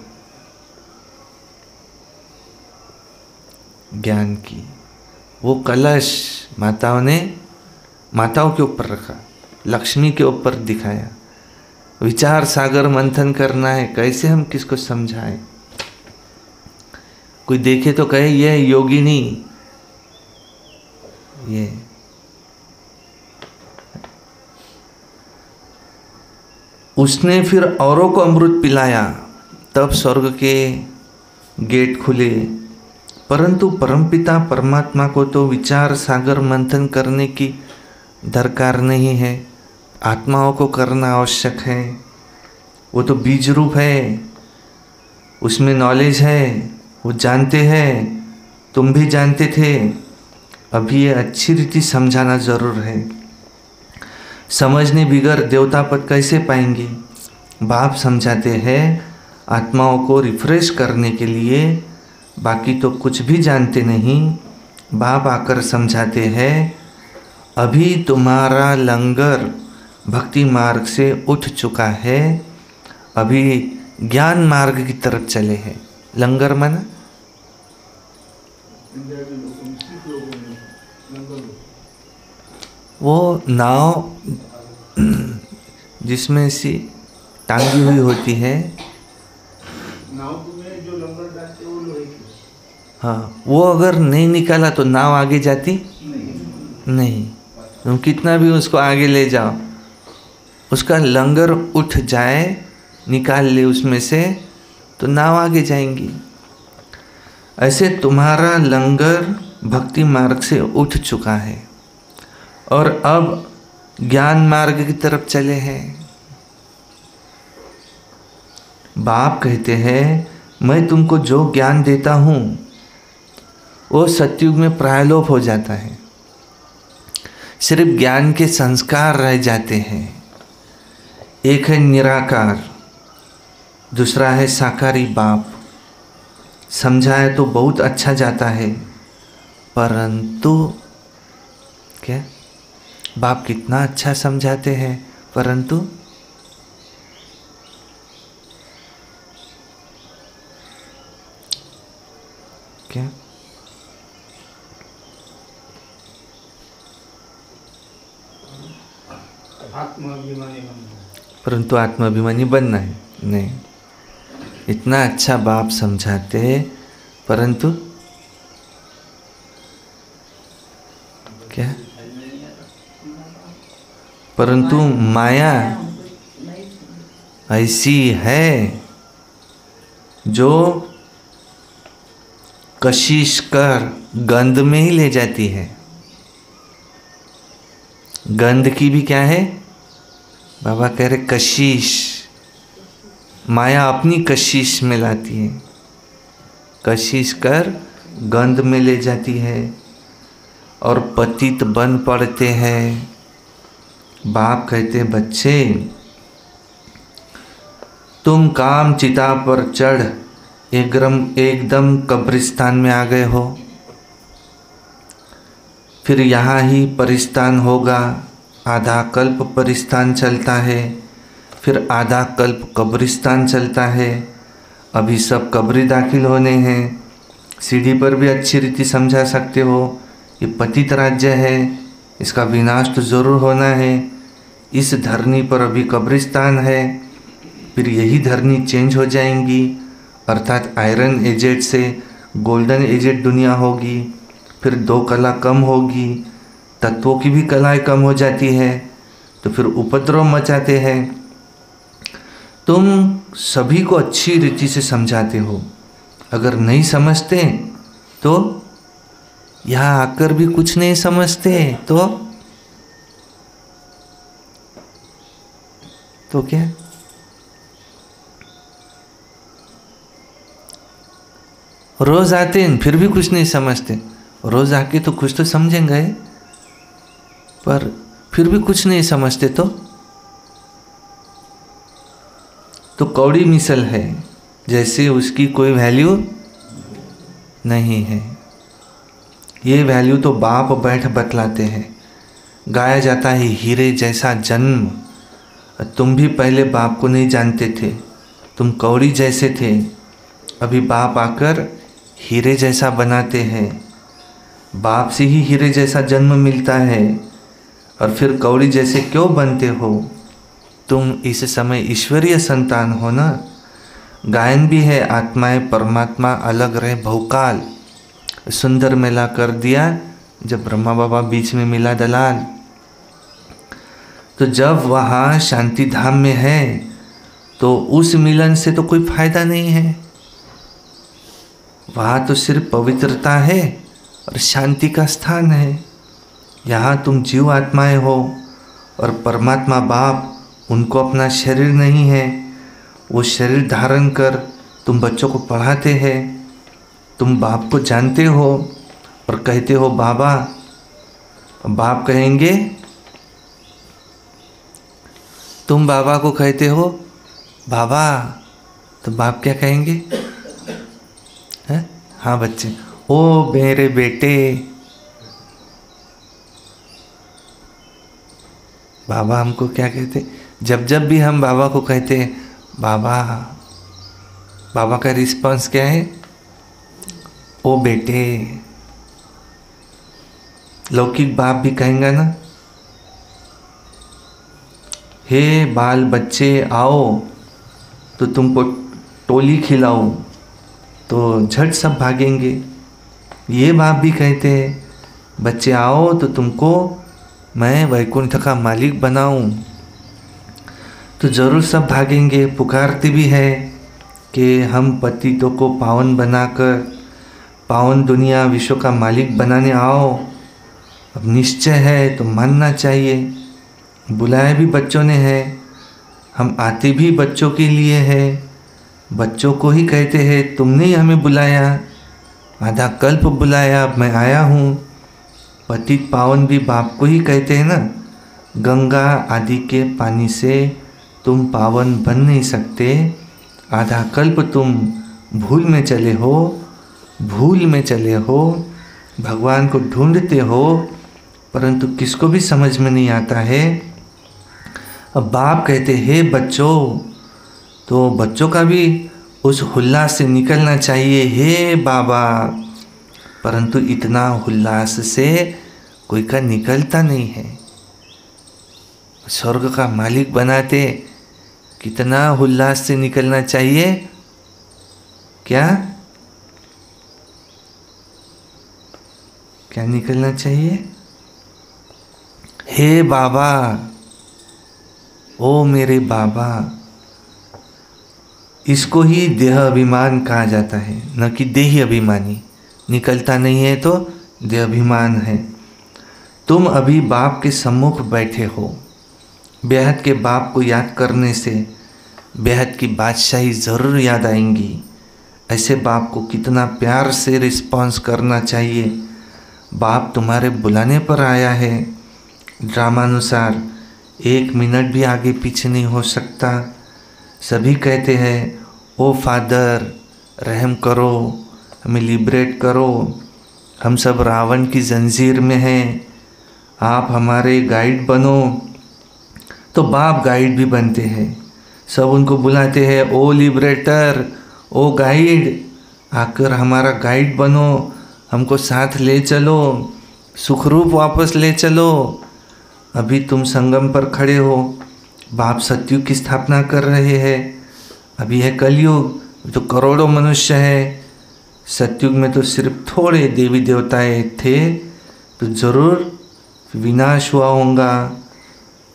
ज्ञान की। वो कलश माताओं के ऊपर रखा, लक्ष्मी के ऊपर दिखाया। विचार सागर मंथन करना है, कैसे हम किसको समझाएं? कोई देखे तो कहे ये योगिनी, ये उसने फिर औरों को अमृत पिलाया, तब स्वर्ग के गेट खुले। परंतु परमपिता परमात्मा को तो विचार सागर मंथन करने की दरकार नहीं है, आत्माओं को करना आवश्यक है। वो तो बीज रूप है, उसमें नॉलेज है, वो जानते हैं, तुम भी जानते थे। अभी ये अच्छी रीति समझाना ज़रूर है। समझने बिगर देवता पद कैसे पाएंगे? बाप समझाते हैं आत्माओं को रिफ्रेश करने के लिए, बाकी तो कुछ भी जानते नहीं। बाप आकर समझाते हैं अभी तुम्हारा लंगर भक्ति मार्ग से उठ चुका है, अभी ज्ञान मार्ग की तरफ चले हैं। लंगर माना वो नाव जिसमें से टांगी हुई होती है। नाव में जो लंगर डालते हैं वो लोहे की। हाँ, वो अगर नहीं निकाला तो नाव आगे जाती नहीं। तुम कितना भी उसको आगे ले जाओ, उसका लंगर उठ जाए, निकाल ले उसमें से, तो नाव आगे जाएंगी। ऐसे तुम्हारा लंगर भक्ति मार्ग से उठ चुका है और अब ज्ञान मार्ग की तरफ चले हैं। बाप कहते हैं मैं तुमको जो ज्ञान देता हूँ वो सतयुग में प्रायलोप हो जाता है, सिर्फ ज्ञान के संस्कार रह जाते हैं। एक है निराकार, दूसरा है साकारी बाप। समझाए तो बहुत अच्छा जाता है, परंतु क्या बाप कितना अच्छा समझाते हैं, परंतु क्या आत्माभिमानी बनना है। परंतु आत्माभिमानी बनना है नहीं। इतना अच्छा बाप समझाते हैं, परंतु क्या, परंतु माया ऐसी है जो कशिश कर गंध में ही ले जाती है। गंध की भी क्या है? बाबा कह रहे कशिश, माया अपनी कशिश में लाती है, कशिश कर गंध में ले जाती है और पतित बन पड़ते हैं। बाप कहते बच्चे तुम काम चिता पर चढ़ एकदम कब्रिस्तान में आ गए हो, फिर यहाँ ही परिस्तान होगा। आधा कल्प परिस्तान चलता है, फिर आधा कल्प कब्रिस्तान चलता है। अभी सब कब्री दाखिल होने हैं। सीढ़ी पर भी अच्छी रीति समझा सकते हो, ये पतित राज्य है, इसका विनाश तो ज़रूर होना है। इस धरनी पर अभी कब्रिस्तान है, फिर यही धरनी चेंज हो जाएंगी, अर्थात आयरन एजेड से गोल्डन एजेड दुनिया होगी। फिर 2 कला कम होगी, तत्वों की भी कलाएँ कम हो जाती है, तो फिर उपद्रव मचाते हैं। तुम सभी को अच्छी रीति से समझाते हो, अगर नहीं समझते तो यहाँ आकर भी कुछ नहीं समझते तो क्या? रोज आते हैं फिर भी कुछ नहीं समझते। रोज आके तो कुछ तो समझेंगे, पर फिर भी कुछ नहीं समझते तो कौड़ी मिसल है, जैसे उसकी कोई वैल्यू नहीं है। ये वैल्यू तो बाप बैठ बतलाते हैं। गाया जाता है हीरे जैसा जन्म। तुम भी पहले बाप को नहीं जानते थे, तुम कौड़ी जैसे थे, अभी बाप आकर हीरे जैसा बनाते हैं। बाप से ही हीरे जैसा जन्म मिलता है, और फिर कौड़ी जैसे क्यों बनते हो? तुम इस समय ईश्वरीय संतान हो ना। गायन भी है, आत्माएं परमात्मा अलग रहे बहुकाल। सुंदर मेला कर दिया जब ब्रह्मा बाबा बीच में मिला दलाल। तो जब वहाँ शांति धाम में है तो उस मिलन से तो कोई फायदा नहीं है। वहाँ तो सिर्फ पवित्रता है और शांति का स्थान है। यहाँ तुम जीव आत्माएं हो और परमात्मा बाप उनको अपना शरीर नहीं है, वो शरीर धारण कर तुम बच्चों को पढ़ाते हैं। तुम बाप को जानते हो और कहते हो बाबा। बाप कहेंगे, तुम बाबा को कहते हो बाबा, तो बाप क्या कहेंगे? है? हाँ बच्चे, ओ मेरे बेटे। बाबा हमको क्या कहते? जब भी हम बाबा को कहते हैं बाबा, बाबा का रिस्पॉन्स क्या है? ओ बेटे। लौकिक बाप भी कहेंगे ना, हे बाल बच्चे आओ तो तुमको टोली खिलाऊं, तो झट सब भागेंगे। ये बाप भी कहते हैं बच्चे आओ तो तुमको मैं वैकुंठ का मालिक बनाऊं, तो ज़रूर सब भागेंगे। पुकारते भी है कि हम पतितों को पावन बनाकर पावन दुनिया विश्व का मालिक बनाने आओ। अब निश्चय है तो मानना चाहिए। बुलाया भी बच्चों ने है, हम आते भी बच्चों के लिए है। बच्चों को ही कहते हैं तुमने ही हमें बुलाया, आधा कल्प बुलाया, अब मैं आया हूँ। पतित पावन भी बाप को ही कहते हैं ना। गंगा आदि के पानी से तुम पावन बन नहीं सकते। आधा कल्प तुम भूल में चले हो, भूल में चले हो, भगवान को ढूंढते हो, परंतु किसको भी समझ में नहीं आता है। अब बाप कहते हैं बच्चों, तो बच्चों का भी उस उल्लास से निकलना चाहिए, हे बाबा। परंतु इतना उल्लास से कोई का निकलता नहीं है। स्वर्ग का मालिक बनाते कितना उल्लास से निकलना चाहिए। क्या क्या निकलना चाहिए? हे बाबा, ओ मेरे बाबा। इसको ही देह अभिमान कहा जाता है, न कि देही अभिमानी। निकलता नहीं है तो देह अभिमान है। तुम अभी बाप के सम्मुख बैठे हो। बेहद के बाप को याद करने से बेहद की बादशाही ज़रूर याद आएंगी। ऐसे बाप को कितना प्यार से रिस्पॉन्स करना चाहिए। बाप तुम्हारे बुलाने पर आया है। ड्रामानुसार 1 मिनट भी आगे पीछे नहीं हो सकता। सभी कहते हैं ओ फादर रहम करो, हमें लिबरेट करो, हम सब रावण की जंजीर में हैं, आप हमारे गाइड बनो। तो बाप गाइड भी बनते हैं, सब उनको बुलाते हैं ओ लिबरेटर, ओ गाइड, आकर हमारा गाइड बनो, हमको साथ ले चलो, सुखरूप वापस ले चलो। अभी तुम संगम पर खड़े हो, बाप सतयुग की स्थापना कर रहे हैं। अभी है कलयुग, तो करोड़ों मनुष्य है। सतयुग में तो सिर्फ थोड़े देवी देवताएं थे, तो जरूर विनाश हुआ होगा।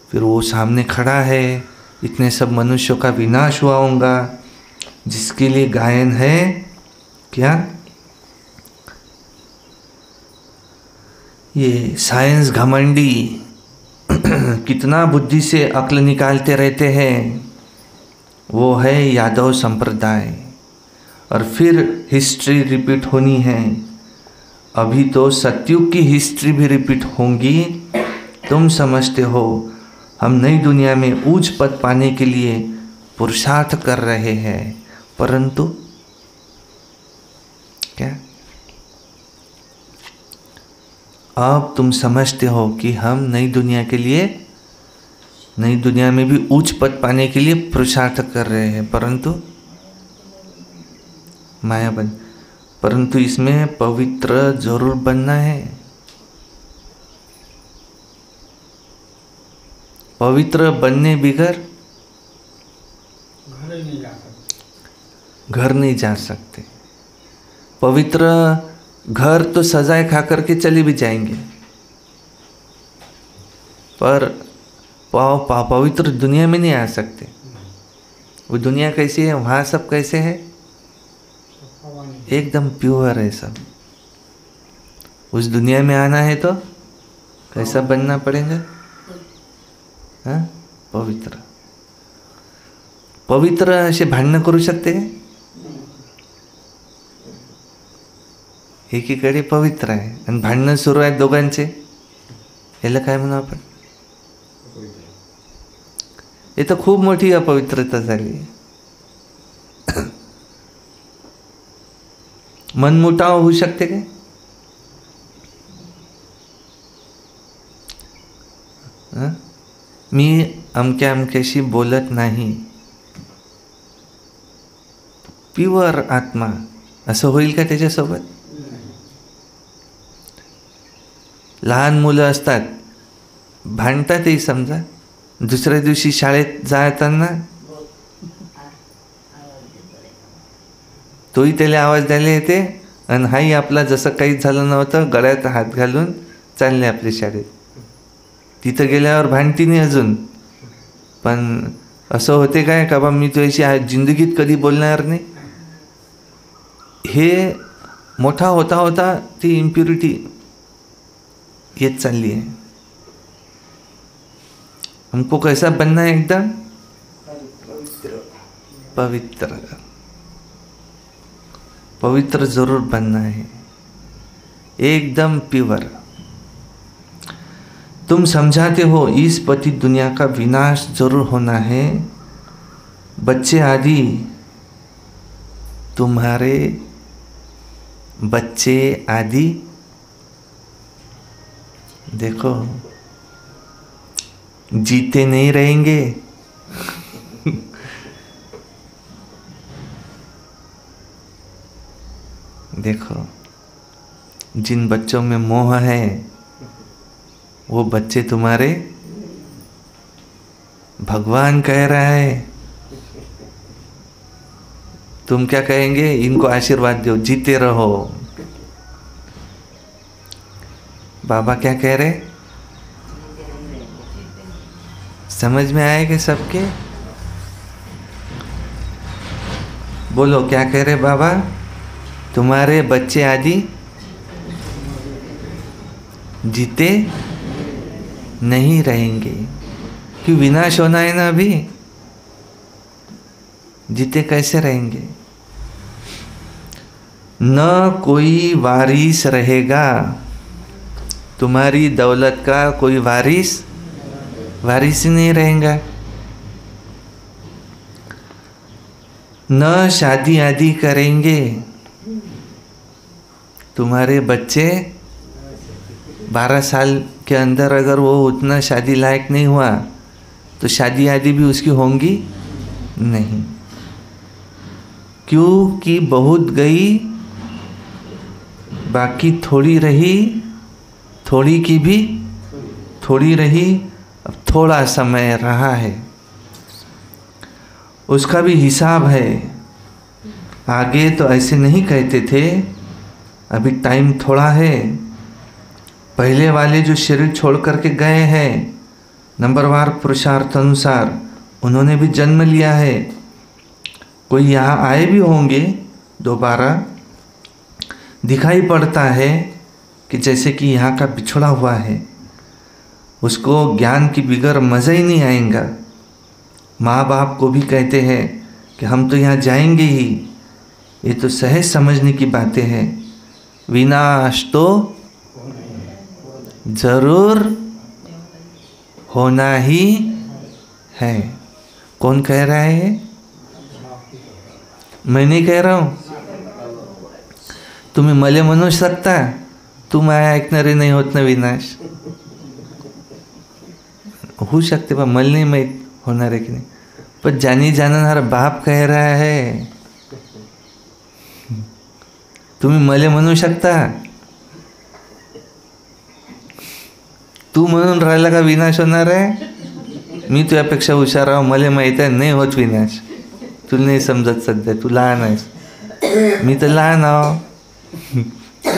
फिर वो सामने खड़ा है, इतने सब मनुष्यों का विनाश हुआ होगा, जिसके लिए गायन है क्या? ये साइंस घमंडी कितना बुद्धि से अक्ल निकालते रहते हैं, वो है यादव संप्रदाय। और फिर हिस्ट्री रिपीट होनी है। अभी तो सतयुग की हिस्ट्री भी रिपीट होंगी। तुम समझते हो हम नई दुनिया में ऊंच पद पाने के लिए पुरुषार्थ कर रहे हैं, परंतु क्या अब तुम समझते हो कि हम नई दुनिया के लिए, नई दुनिया में भी उच्च पद पाने के लिए पुरुषार्थ कर रहे हैं, परंतु माया बन, परंतु इसमें पवित्र जरूर बनना है। पवित्र बनने बिगर घर नहीं जा सकते। पवित्र घर तो सजाए खा करके चले भी जाएंगे, पर पवित्र दुनिया में नहीं आ सकते। वो दुनिया कैसी है, वहाँ सब कैसे है, एकदम प्योर है सब। उस दुनिया में आना है तो कैसा बनना पड़ेगा? हाँ, पवित्र। पवित्र असे भांडणं करू शकते का? एकीकडे पवित्र आहे आणि भांडणं सुरू आहेत दोघांचे, याला काय म्हणू आपण? हे तर खूप मोठी अपवित्रता झाली। मनमुटाव होऊ शकते काय? मी अमक्या अमक्याशी बोलत नाही, प्युअर आत्मा, असं होईल का त्याच्यासोबत? लहान मुलं असतात, भांडतातही समजा, दुसऱ्या दिवशी शाळेत जाताना तोही त्याला आवाज द्यायला येते, आणि हाही आपला जसं काहीच झालं नव्हतं गळ्यात हात घालून चालले आपल्या शाळेत। तिथं गेल्यावर भांडती नाही अजून, पण असं होते काय का बा मी तुझ्याशी जिंदगीत कधी बोलणार नाही। हे मोठा होता होता ती इम्प्युरिटी येत चालली है। हमको कैसा बनना है? एकदम पवित्र, पवित्र जरूर बनना है, एकदम प्योर। तुम समझाते हो इस पतित दुनिया का विनाश जरूर होना है। बच्चे आदि, तुम्हारे बच्चे आदि देखो जीते नहीं रहेंगे। देखो जिन बच्चों में मोह है वो बच्चे तुम्हारे भगवान कह रहा है। तुम क्या कहेंगे? इनको आशीर्वाद दो, जीते रहो। बाबा क्या कह रहे? समझ में आएगा सबके? बोलो क्या कह रहे बाबा? तुम्हारे बच्चे आदि जीते नहीं रहेंगे, क्यों? विनाश होना है ना अभी, जीते कैसे रहेंगे? न कोई वारिस रहेगा, तुम्हारी दौलत का कोई वारिस वारिस ही नहीं रहेगा। न शादी आदि करेंगे, तुम्हारे बच्चे 12 साल के अंदर अगर वो उतना शादी लायक नहीं हुआ तो शादी आदि भी उसकी होंगी नहीं, क्योंकि बहुत गई बाकी थोड़ी रही, थोड़ी की भी थोड़ी रही, अब थोड़ा समय रहा है, उसका भी हिसाब है। आगे तो ऐसे नहीं कहते थे, अभी टाइम थोड़ा है। पहले वाले जो शरीर छोड़ करके गए हैं नंबरवार पुरुषार्थ अनुसार, उन्होंने भी जन्म लिया है, कोई यहाँ आए भी होंगे दोबारा। दिखाई पड़ता है कि जैसे कि यहाँ का बिछड़ा हुआ है, उसको ज्ञान की बिगर मज़ा ही नहीं आएगा। माँ बाप को भी कहते हैं कि हम तो यहाँ जाएंगे ही, ये तो सहज समझने की बातें हैं। विनाश तो जरूर होना ही है। कौन कह रहा है? मैं नहीं कह रहा हूँ। तुम्ही मले म्हणू शकता, तू माया ऐकणारे नाही होत ना विनाश, होऊ शकते पण मला नाही माहीत होणार आहे की नाही, पण जानी जाणणारा बाप कह रहा है। तुम्ही मले म्हणू शकता, तू म्हणून राहिला का विनाश होणार आहे? मी तुझ्यापेक्षा हुशार आहो, मला माहीत आहे नाही होत विनाश, तुला नाही समजत सध्या, तू लहान आहेस, मी तर लहान आहो,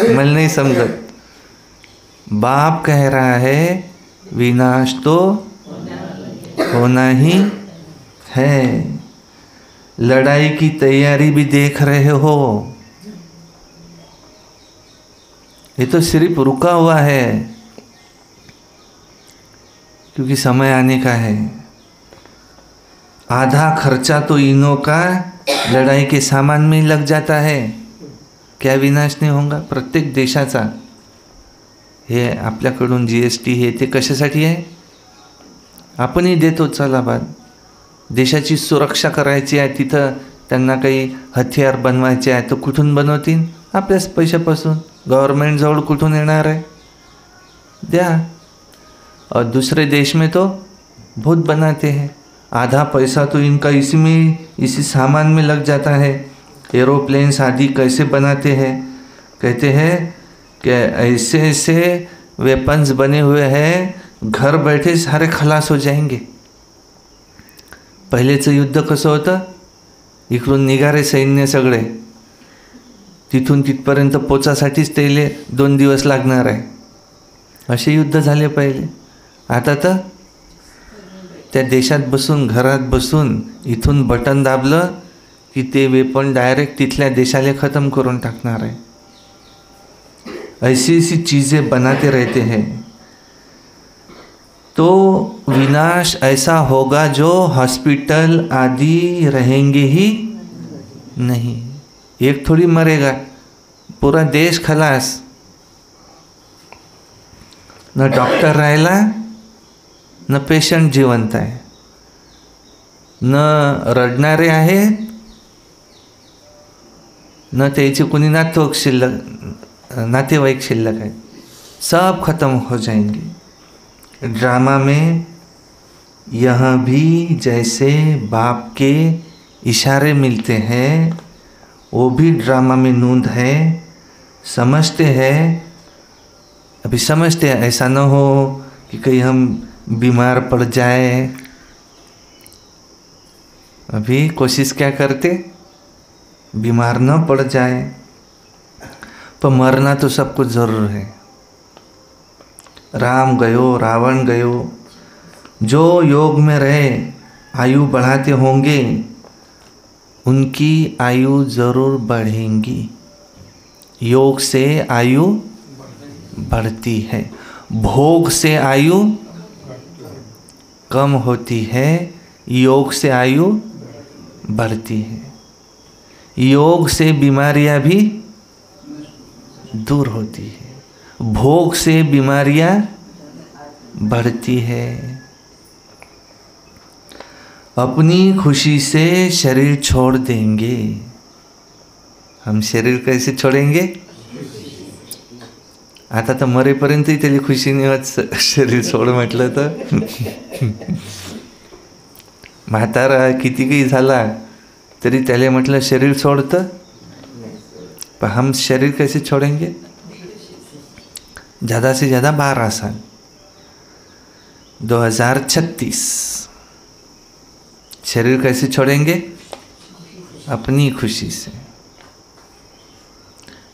मला नहीं समझत। बाप कह रहा है विनाश तो होना ही है। लड़ाई की तैयारी भी देख रहे हो, ये तो सिर्फ रुका हुआ है क्योंकि समय आने का है। आधा खर्चा तो इनों का लड़ाई के सामान में ही लग जाता है। क्या विनाश नहीं होगा? प्रत्येक देशाचा हे आपल्याकडून GST हे ते कशासाठी आहे? आपणही देतो चला बाद, देशाची सुरक्षा करायची आहे, तिथं त्यांना काही हथियार बनवायचे आहे, तो कुठून बनवतील? आपल्याच पैशापासून। गवर्नमेंट जवळ कुठून येणार आहे? द्या। और दूसरे देश में तो बहुत बनाते हैं, आधा पैसा तो इनका इसी सामान में लग जाता है। एरोप्लेन्स आदि कैसे बनाते हैं? कहते हैं कि ऐसे ऐसे वेपन्स बने हुए हैं, घर बैठे सारे खलास हो जाएंगे। पहिलेचं युद्ध कसं होतं? इकडून निघारे सैन्य सगळे, तिथून तिथपर्यंत पोचासाठीच त्याले 2 दिवस लागणार आहे, असे युद्ध झाले पहिले। आता तर त्या देशात बसून, घरात बसून, इथून बटन दाबलं कि ते वेपन डायरेक्ट तिथल्या देशाले ख़त्म करून टाकणार है। ऐसी ऐसी चीज़ें बनाते रहते हैं। तो विनाश ऐसा होगा जो हॉस्पिटल आदि रहेंगे ही नहीं। एक थोड़ी मरेगा, पूरा देश खलास। न डॉक्टर राहिला, न पेशंट जिवंत आहे, न रडणारे आहेत, न त्याचे कोणी नातेवाईक शिल्लक है, सब खत्म हो जाएंगे। ड्रामा में यह भी जैसे बाप के इशारे मिलते हैं, वो भी ड्रामा में नूंद है। समझते हैं, अभी समझते हैं, ऐसा न हो कि कहीं हम बीमार पड़ जाए। अभी कोशिश क्या करते, बीमार न पड़ जाए, पर मरना तो सबको जरूर है। राम गयो, रावण गयो, जो योग में रहे आयु बढ़ाते होंगे, उनकी आयु जरूर बढ़ेंगी। योग से आयु बढ़ती है, भोग से आयु कम होती है, योग से आयु बढ़ती है। योग से बीमारियां भी दूर होती है, भोग से बीमारियां बढ़ती है। अपनी खुशी से शरीर छोड़ देंगे। हम शरीर कैसे छोडेंगे? आता तर मरेपर्यंतही त्याला खुशी नाही होत शरीर सोड म्हटलं तर। म्हातारा किती काही झाला तरी त्याला म्हटलं शरीर सोडतं, पर हम शरीर कैसे छोड़ेंगे? ज़्यादा से ज़्यादा 12 साल, 2036। शरीर कैसे छोड़ेंगे? अपनी खुशी से।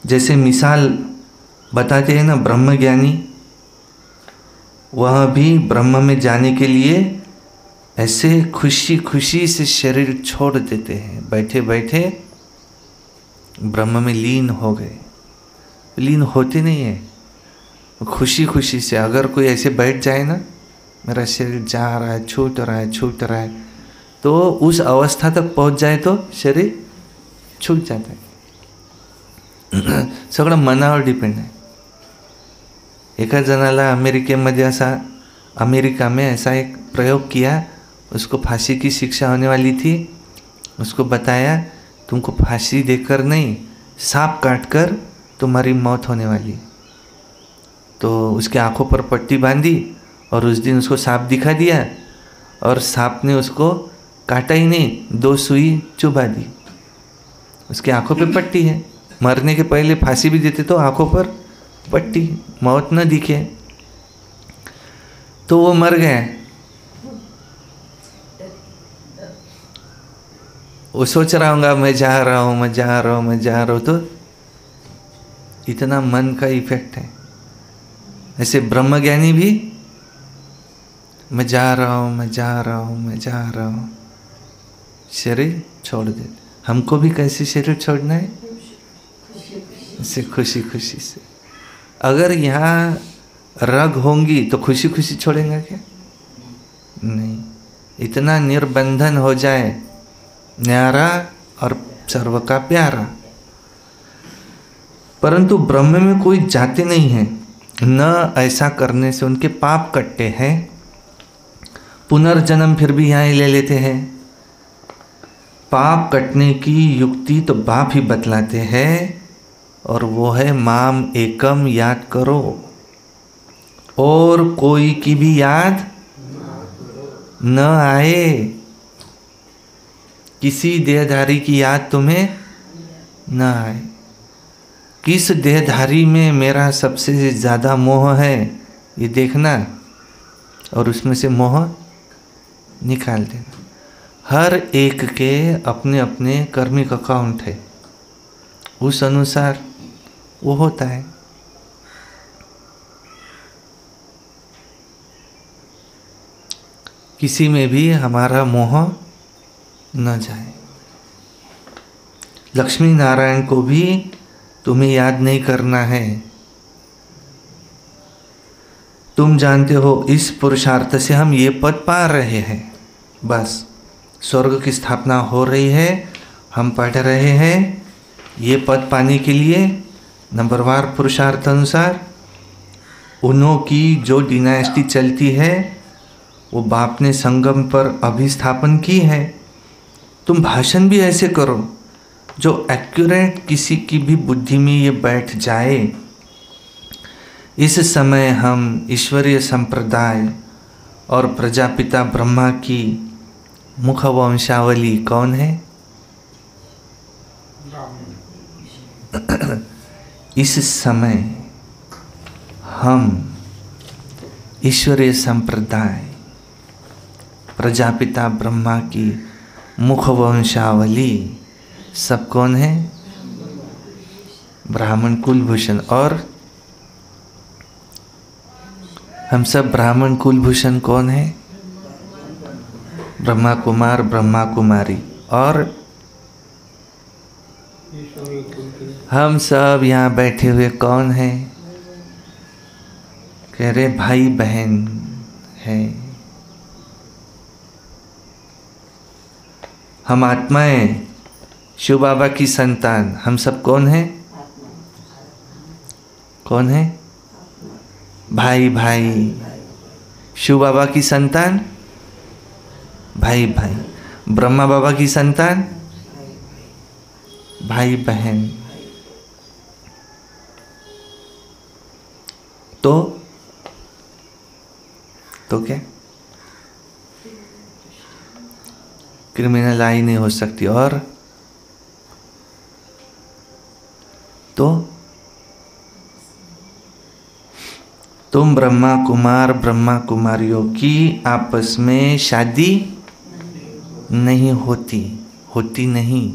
जैसे मिसाल बताते हैं ना ब्रह्मज्ञानी, वह भी ब्रह्म में जाने के लिए ऐसे खुशी खुशी से शरीर छोड़ देते हैं, बैठे बैठे ब्रह्म में लीन हो गए। लीन होते नहीं है, खुशी खुशी से। अगर कोई ऐसे बैठ जाए ना, मेरा शरीर जा रहा है, छूट रहा है, छूट रहा है, तो उस अवस्था तक पहुंच जाए तो शरीर छूट जाता है। सगळं मनावर डिपेंड आहे। एका जनाला अमेरिका में ऐसा एक प्रयोग किया, उसको फांसी की शिक्षा होने वाली थी। उसको बताया तुमको फांसी देकर नहीं, सांप काटकर तुम्हारी मौत होने वाली। तो उसके आंखों पर पट्टी बांधी और उस दिन उसको सांप दिखा दिया, और सांप ने उसको काटा ही नहीं, 2 सुई चुभा दी। उसकी आंखों पे पट्टी है। मरने के पहले फांसी भी देते तो आंखों पर पट्टी, मौत न दिखे। तो वो मर गया। वो सोच रहा हूँगा मैं जा रहा हूँ, मैं जा रहा हूँ, मैं जा रहा हूँ। तो इतना मन का इफेक्ट है। ऐसे ब्रह्मज्ञानी भी मैं जा रहा हूँ, मैं जा रहा हूँ, मैं जा रहा हूँ, शरीर छोड़ देते। हमको भी कैसे शरीर छोड़ना है? ऐसे खुशी खुशी से। अगर यहाँ रग होंगी तो खुशी खुशी छोड़ेंगे क्या? नहीं। इतना निर्बंधन हो जाए, न्यारा और सर्व का प्यारा। परंतु ब्रह्म में कोई जाते नहीं है। न ऐसा करने से उनके पाप कटते हैं, पुनर्जन्म फिर भी यहाँ ले लेते हैं। पाप कटने की युक्ति तो बाप ही बतलाते हैं, और वो है माम एकम याद करो, और कोई की भी याद न आए। किसी देहधारी की याद तुम्हें न आए। किस देहधारी में मेरा सबसे ज़्यादा मोह है, ये देखना, और उसमें से मोह निकाल देना। हर एक के अपने अपने कर्मिक अकाउंट है, उस अनुसार वो होता है। किसी में भी हमारा मोह न जाए। लक्ष्मी नारायण को भी तुम्हें याद नहीं करना है। तुम जानते हो इस पुरुषार्थ से हम ये पद पा रहे हैं, बस स्वर्ग की स्थापना हो रही है, हम पढ़ रहे हैं। ये पद पाने के लिए नंबरवार पुरुषार्थ अनुसार उन्हों की जो डिनास्टी चलती है, वो बाप ने संगम पर अभिस्थापन की है। तुम भाषण भी ऐसे करो जो एक्यूरेट किसी की भी बुद्धि में ये बैठ जाए। इस समय हम ईश्वरीय संप्रदाय और प्रजापिता ब्रह्मा की मुख वंशावली कौन है? इस समय हम ईश्वरीय संप्रदाय प्रजापिता ब्रह्मा की मुख वंशावली सब कौन है? ब्राह्मण कुलभूषण। और हम सब ब्राह्मण कुलभूषण कौन है? ब्रह्मा कुमार, ब्रह्मा कुमारी। और हम सब यहाँ बैठे हुए कौन है? कह रहे भाई बहन है। हम आत्माएं, शिव बाबा की संतान। हम सब कौन है? कौन है? भाई भाई। शिव बाबा की संतान, भाई भाई। ब्रह्मा बाबा की संतान भाई बहन। तो क्या क्रिमिनल आई नहीं हो सकती। और तो तुम ब्रह्मा कुमार ब्रह्मा कुमारियों की आपस में शादी नहीं होती नहीं।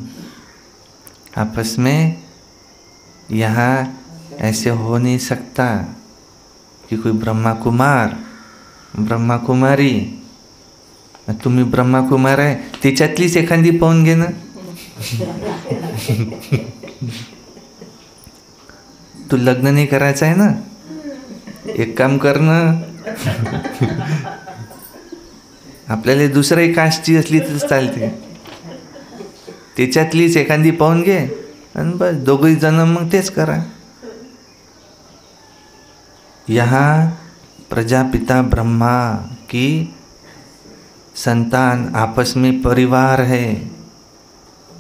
आपस में यहाँ ऐसे हो नहीं सकता कि कोई ब्रह्मा कुमार ब्रह्मा कुमारी, तुम्ही ब्रह्मा कुमार आहे त्याच्यातलीच एखादी पाहून घे ना। तू लग्न नाही करायचं आहे ना, एक काम कर ना, आपल्याला दुसऱ्याही कास्टची असली तर चालते, त्याच्यातलीच एखादी पाहून घे आणि बस दोघही जण मग तेच करा। यहाँ प्रजापिता ब्रह्मा की संतान आपस में परिवार है।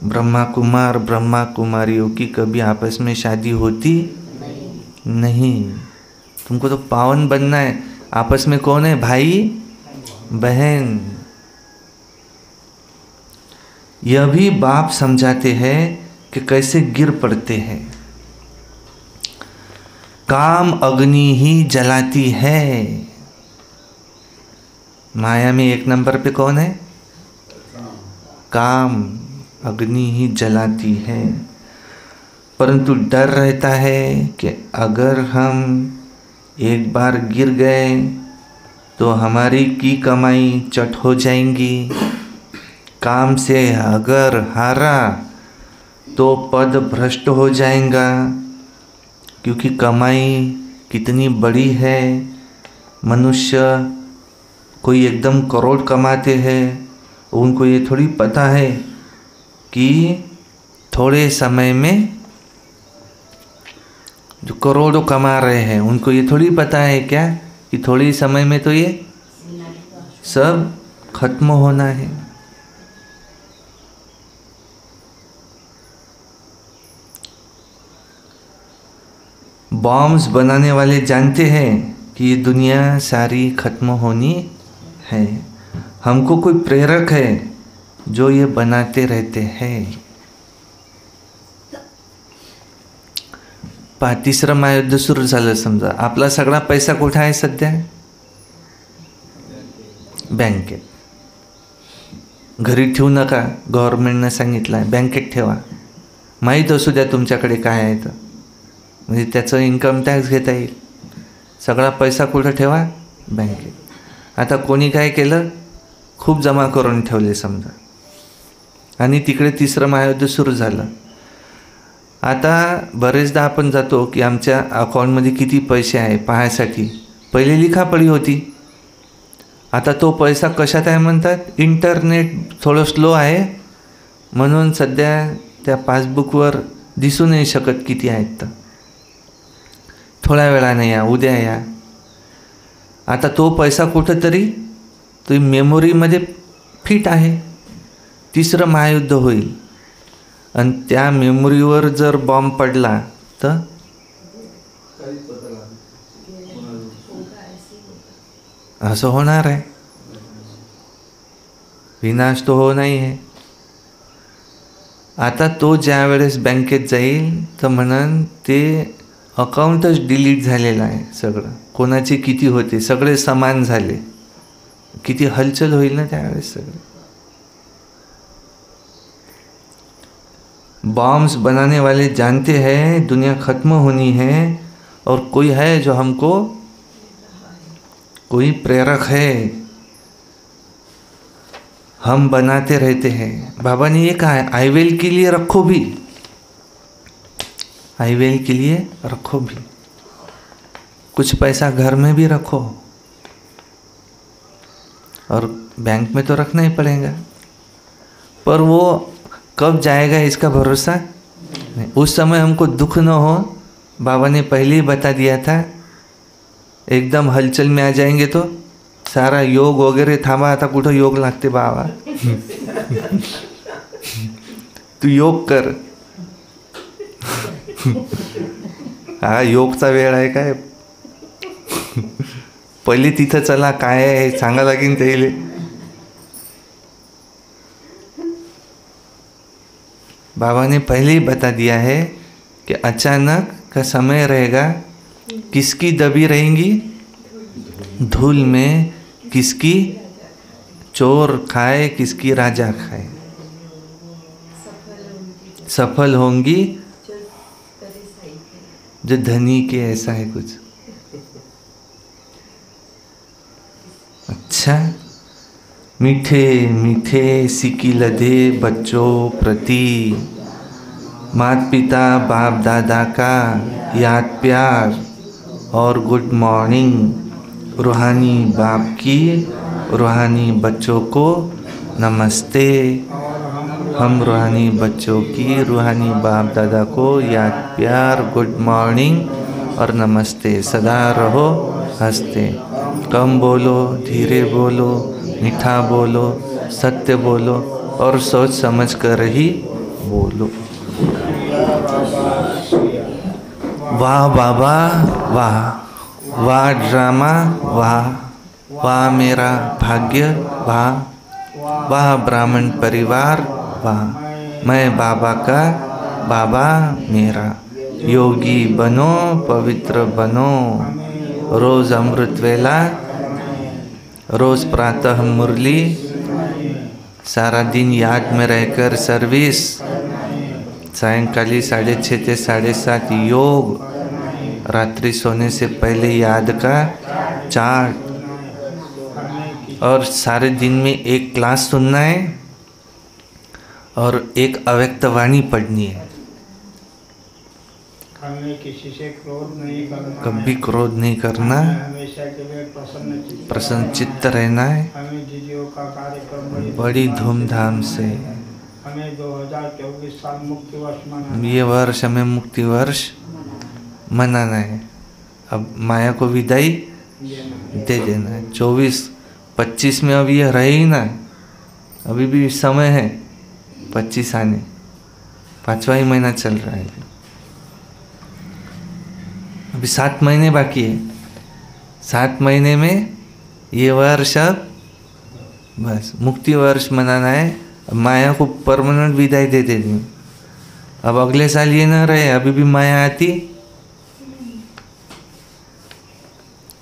ब्रह्मा कुमार ब्रह्मा कुमारियों की कभी आपस में शादी होती नहीं। तुमको तो पावन बनना है। आपस में कौन है? भाई बहन। यह भी बाप समझाते हैं कि कैसे गिर पड़ते हैं। काम अग्नि ही जलाती है। माया में एक नंबर पे कौन है? काम अग्नि ही जलाती है। परंतु डर रहता है कि अगर हम एक बार गिर गए तो हमारी की कमाई चट हो जाएंगी। काम से अगर हारा तो पद भ्रष्ट हो जाएगा, क्योंकि कमाई कितनी बड़ी है। मनुष्य कोई एकदम करोड़ कमाते हैं, उनको ये थोड़ी पता है कि थोड़े समय में जो करोड़ों कमा रहे हैं उनको ये थोड़ी पता है क्या कि थोड़े समय में तो ये सब खत्म होना है। बॉम्ब्स बनाने वाले जानते हैं कि ये दुनिया सारी खत्म होनी है। हमको कोई प्रेरक है जो ये बनाते रहते हैं। तिसरं महायुद्ध सुरू झालं समजा, आपला सगळा पैसा कुठे आहे सध्या? बँकेत। घरी ठेवू नका, गव्हर्नमेंटने सांगितलं आहे बँकेत ठेवा। माहीत असू द्या तुमच्याकडे काय आहे तर, म्हणजे त्याचं इन्कम टॅक्स घेता येईल। सगळा पैसा कुठं ठेवा? बँकेत। आता कोणी काय केलं? खूप जमा करून ठेवले समजा, आणि तिकडे तिसरं महायुद्ध सुरू झालं। आता बरेचदा आपण जातो की आमच्या अकाउंटमध्ये किती पैसे आहे पाहायसाठी। पहिले लिखापडी होती, आता तो पैसा कशात आहे म्हणतात? इंटरनेट थोडं स्लो आहे म्हणून सध्या त्या पासबुकवर दिसू नाही शकत किती आहेत तर। थोड्या वेळाने या, उद्या या। आता तो पैसा कुठंतरी तो मेमोरीमध्ये फिट आहे। तिसरं महायुद्ध होईल आणि त्या मेमोरीवर जर बॉम्ब पडला तर असं होणार आहे। विनाश तो हो नाही आहे। आता तो ज्या वेळेस बँकेत जाईल तर म्हणून ते अकाउंटच डिलीट झालेलं आहे सगळं। कोणाचे किती होते सगळे समान झाले, किती हलचल होईल ना त्यावेळेस सगळं। बॉम्ब्स बनाने वाले जानते हैं दुनिया खत्म होनी है, और कोई है जो हमको, कोई प्रेरक है, हम बनाते रहते हैं। बाबा ने ये कहा है, आई विल के लिए रखो भी, आई विल के लिए रखो भी। कुछ पैसा घर में भी रखो, और बैंक में तो रखना ही पड़ेगा, पर वो कब जाएगा इसका भरोसा नहीं। उस समय हमको दुख न हो, बाबा ने पहले ही बता दिया था। एकदम हलचल में आ जाएंगे तो सारा योग वगैरह थांबा, आता कुठं योग लागते बाबा। तू योग कर. हा योगचा वेळ आहे काय? पहिले तिथं चला, काय आहे सांगा लागेल त्याले. बाबा ने पहले ही बता दिया है कि अचानक का समय रहेगा. किसकी दबी रहेंगी? धूल में. किसकी? चोर खाए, किसकी? राजा खाए. सफल होंगी जो धनी के. ऐसा है कुछ. अच्छा. मीठे मीठे सिक्की लदे बच्चों प्रति माता पिता बाप दादा का याद प्यार और गुड मॉर्निंग. रूहानी बाप की रूहानी बच्चों को नमस्ते. हम रूहानी बच्चों की रूहानी बाप दादा को याद प्यार, गुड मॉर्निंग और नमस्ते. सदा रहो हंसते. कम बोलो, धीरे बोलो, मीठा बोलो, सत्य बोलो और सोच समझ कर ही बोलो. वाह बाबा वाह. वाह ड्रामा वाह. वाह मेरा भाग्य वाह. वाह ब्राह्मण परिवार वाह. मैं बाबा का, बाबा मेरा. योगी बनो, पवित्र बनो. रोज अमृत वेला, रोज प्रातः मुरली. सारा दिन याद में रहकर सर्विस. सायंकाली 6:30 से 7:30 योग. रात्रि सोने से पहले याद का चार्ट. और सारे दिन में एक क्लास सुनना है और एक अव्यक्त वाणी पढ़नी है. हमें किसी से क्रोध नहीं करना. कभी क्रोध नहीं करना. हमेशा के लिए प्रसन्न चित्त रहना है. हमें जीजियों का कार्यक्रम बड़ी धूमधाम से. हमें 2024 साल मुक्ति वर्ष मनाना. ये वर्ष हमें मुक्ति वर्ष मनाना है. अब माया को विदाई दे देना है. 24-25 में अब ये रहे ही ना. अभी भी समय है 25 आने. 5वां ही महीना चल रहा है. अभी 7 महीने बाकी है. 7 महीने में ये वर्ष अब बस मुक्ति वर्ष मनाना है. माया को परमानेंट विदाई दे देनी. अब अगले साल ये ना रहे अभी भी माया आती.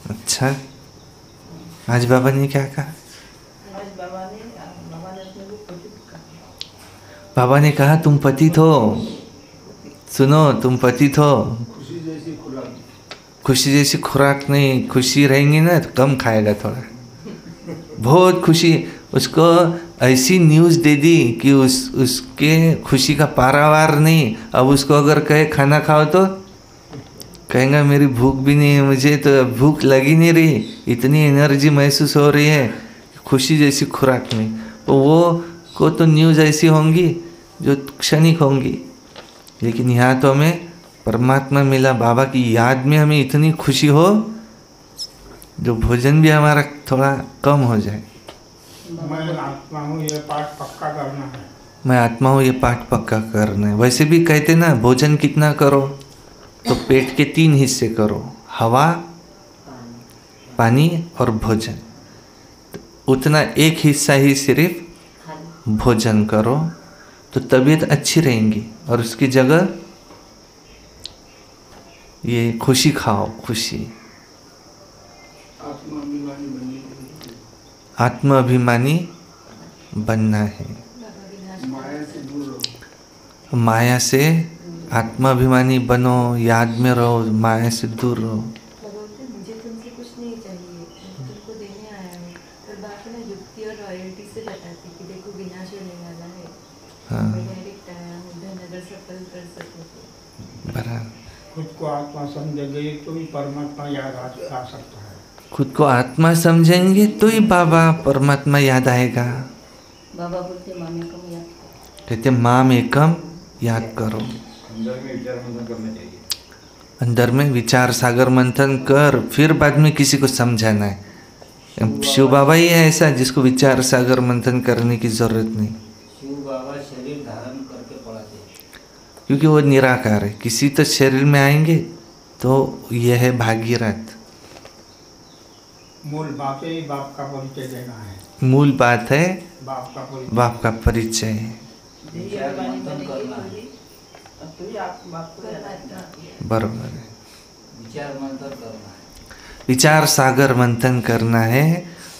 अच्छा. आज बाबा ने क्या कहा? बाबा ने कहा तुम पतित हो. सुनो, तुम पतित हो. खुशी जैसी खुराक नहीं. खुशी रहेंगी ना तो कम खाएगा थोड़ा. बहुत खुशी. उसको ऐसी न्यूज़ दे दी कि उसके खुशी का पारावार नहीं. अब उसको अगर कहे खाना खाओ तो कहेगा मेरी भूख भी नहीं है. मुझे तो भूख लगी नहीं रही. इतनी एनर्जी महसूस हो रही है. खुशी जैसी खुराक नहीं. तो वो को तो न्यूज़ ऐसी होंगी जो क्षणिक होंगी. लेकिन यहाँ तो हमें परमात्मा मिला. बाबा की याद में हमें इतनी खुशी हो जो भोजन भी हमारा थोड़ा कम हो जाए. मैं आत्मा हूँ, ये पाठ पक्का करना है. मैं आत्मा हूँ, ये पाठ पक्का करना है. वैसे भी कहते ना भोजन कितना करो तो पेट के 3 हिस्से करो. हवा, पानी और भोजन. उतना एक हिस्सा ही सिर्फ भोजन करो तो तबीयत अच्छी रहेंगी. और उसकी जगह ये खुशी खाओ. खुशी. आत्माभिमानी बनना है. माया से आत्माभिमानी बनो. याद में रहो, माया से दूर रहो. मुझे तुमसे कुछ नहीं चाहिए, तुमको देने आया हूँ. पर बाकी ना युक्ति और रॉयल्टी से बताती कि देखो विनाश होने वाला है. हाँ. मैं डायरेक्ट आया हूँ धन अगर सफल कर सको. बराबर. खुद को आत्मा समझेंगे तो ही परमात्मा याद आ सकता है. खुद को आत्मा समझेंगे तो ही बाबा परमात्मा याद आएगा. बाबा बोलते माम एकम याद करो. कहते माम एकम याद करो. अंदर में विचार सागर मंथन कर फिर बाद में किसी को समझाना है. शिव बाबा ही है ऐसा जिसको विचार सागर मंथन करने की जरूरत नहीं. बाबा शरीर धारण करके पढ़ाते हैं? क्योंकि वो निराकार है। किसी तो शरीर में आएंगे तो यह है भागीरथ। मूल बात है, बाप का परिचय देना है। मूल बात है बाप का परिचय। बाप का परिचय है। विचार मंथन करना है। बराबर है। विचार मंथन करना है। विचार सागर मंथन करना है।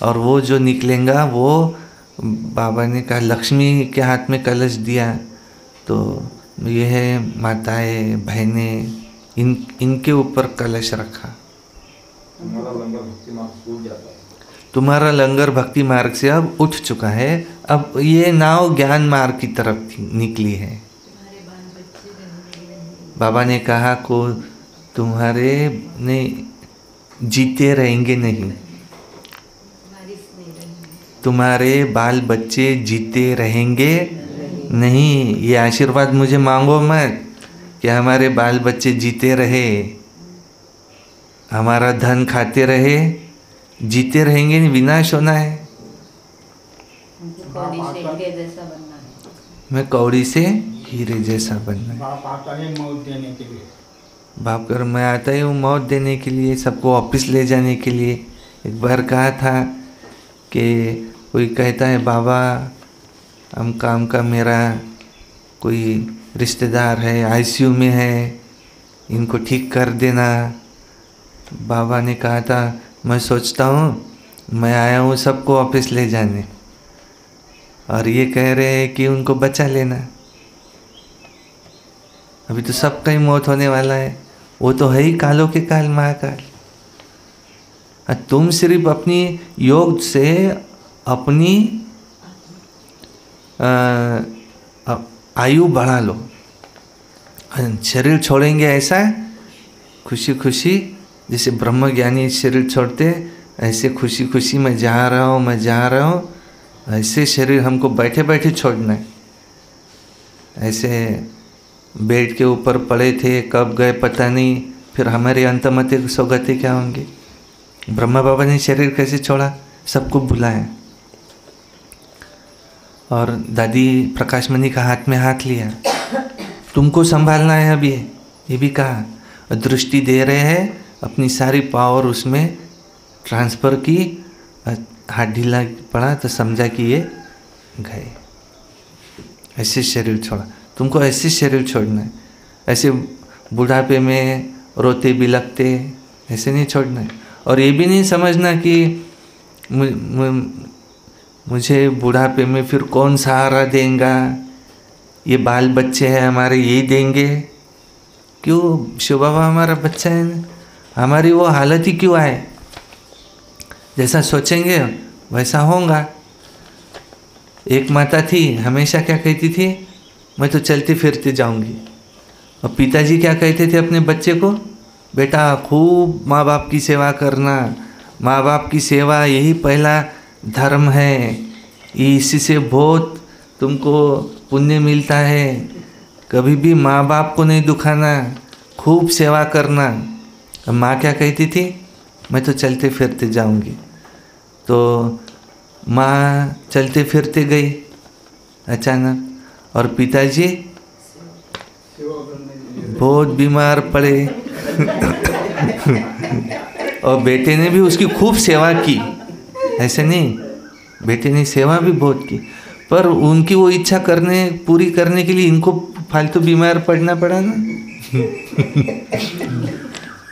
और वो जो निकलेगा वो बाबा ने कहा लक्ष्मी के हाथ में कलश दिया तो ये है माताएं बहनें इनके ऊपर कलश रखा। तुम्हारा लंगर भक्ति मार्ग से अब उठ चुका है। अब ये नाव ज्ञान मार्ग की तरफ निकली है। बाबा ने कहा को तुम्हारे ने जीते रहेंगे नहीं, तुम्हारे बाल बच्चे जीते रहेंगे नहीं। ये आशीर्वाद मुझे मांगो मत कि हमारे बाल बच्चे जीते रहे, हमारा धन खाते रहे। जीते रहेंगे नहीं, विनाश होना है। मैं कौड़ी से हीरे जैसा बनना है। बाप आता है मौत देने के लिए। बाप कर मैं आता ही हूँ मौत देने के लिए, सबको वापस ले जाने के लिए। एक बार कहा था कि कोई कहता है बाबा हम काम का मेरा कोई रिश्तेदार है आईसीयू में है, इनको ठीक कर देना। बाबा ने कहा था मैं सोचता हूँ मैं आया हूँ सबको वापस ले जाने, और ये कह रहे हैं कि उनको बचा लेना। अभी तो सबका ही मौत होने वाला है। वो तो है ही कालों के काल महाकाल। तुम सिर्फ अपनी योग से अपनी आयु बढ़ा लो। शरीर छोड़ेंगे ऐसा खुशी खुशी, जैसे ब्रह्मज्ञानी शरीर छोड़ते ऐसे खुशी खुशी मैं जा रहा हूँ मैं जा रहा हूँ, ऐसे शरीर हमको बैठे बैठे छोड़ना है। ऐसे बेड के ऊपर पड़े थे कब गए पता नहीं, फिर हमारे अंतमते सौगते क्या होंगे। ब्रह्मा बाबा ने शरीर कैसे छोड़ा, सबको बुलाया और दादी प्रकाश मणि का हाथ में हाथ लिया, तुमको संभालना है। अब ये भी कहा दृष्टि दे रहे हैं, अपनी सारी पावर उसमें ट्रांसफ़र की। हाथ ढीला पड़ा तो समझा कि ये गए। ऐसे शरीर छोड़ा, तुमको ऐसे शरीर छोड़ना है। ऐसे बुढ़ापे में रोते बिलखते ऐसे नहीं छोड़ना है। और ये भी नहीं समझना कि मुझे बुढ़ापे में फिर कौन सहारा देगा, ये बाल बच्चे हैं हमारे यही देंगे। क्यों, शिव बाबा हमारा बच्चा है ना, हमारी वो हालत ही क्यों आए। जैसा सोचेंगे वैसा होगा। एक माता थी हमेशा क्या कहती थी, मैं तो चलते फिरते जाऊंगी। और पिताजी क्या कहते थे अपने बच्चे को, बेटा खूब माँ बाप की सेवा करना, माँ बाप की सेवा यही पहला धर्म है, इसी से बहुत तुमको पुण्य मिलता है। कभी भी माँ बाप को नहीं दुखाना, खूब सेवा करना। माँ क्या कहती थी, मैं तो चलते फिरते जाऊंगी। तो माँ चलते फिरते गई अचानक, और पिताजी बहुत बीमार पड़े और बेटे ने भी उसकी खूब सेवा की। ऐसे नहीं, बेटे ने सेवा भी बहुत की, पर उनकी वो इच्छा पूरी करने के लिए इनको फालतू बीमार पड़ना पड़ा ना।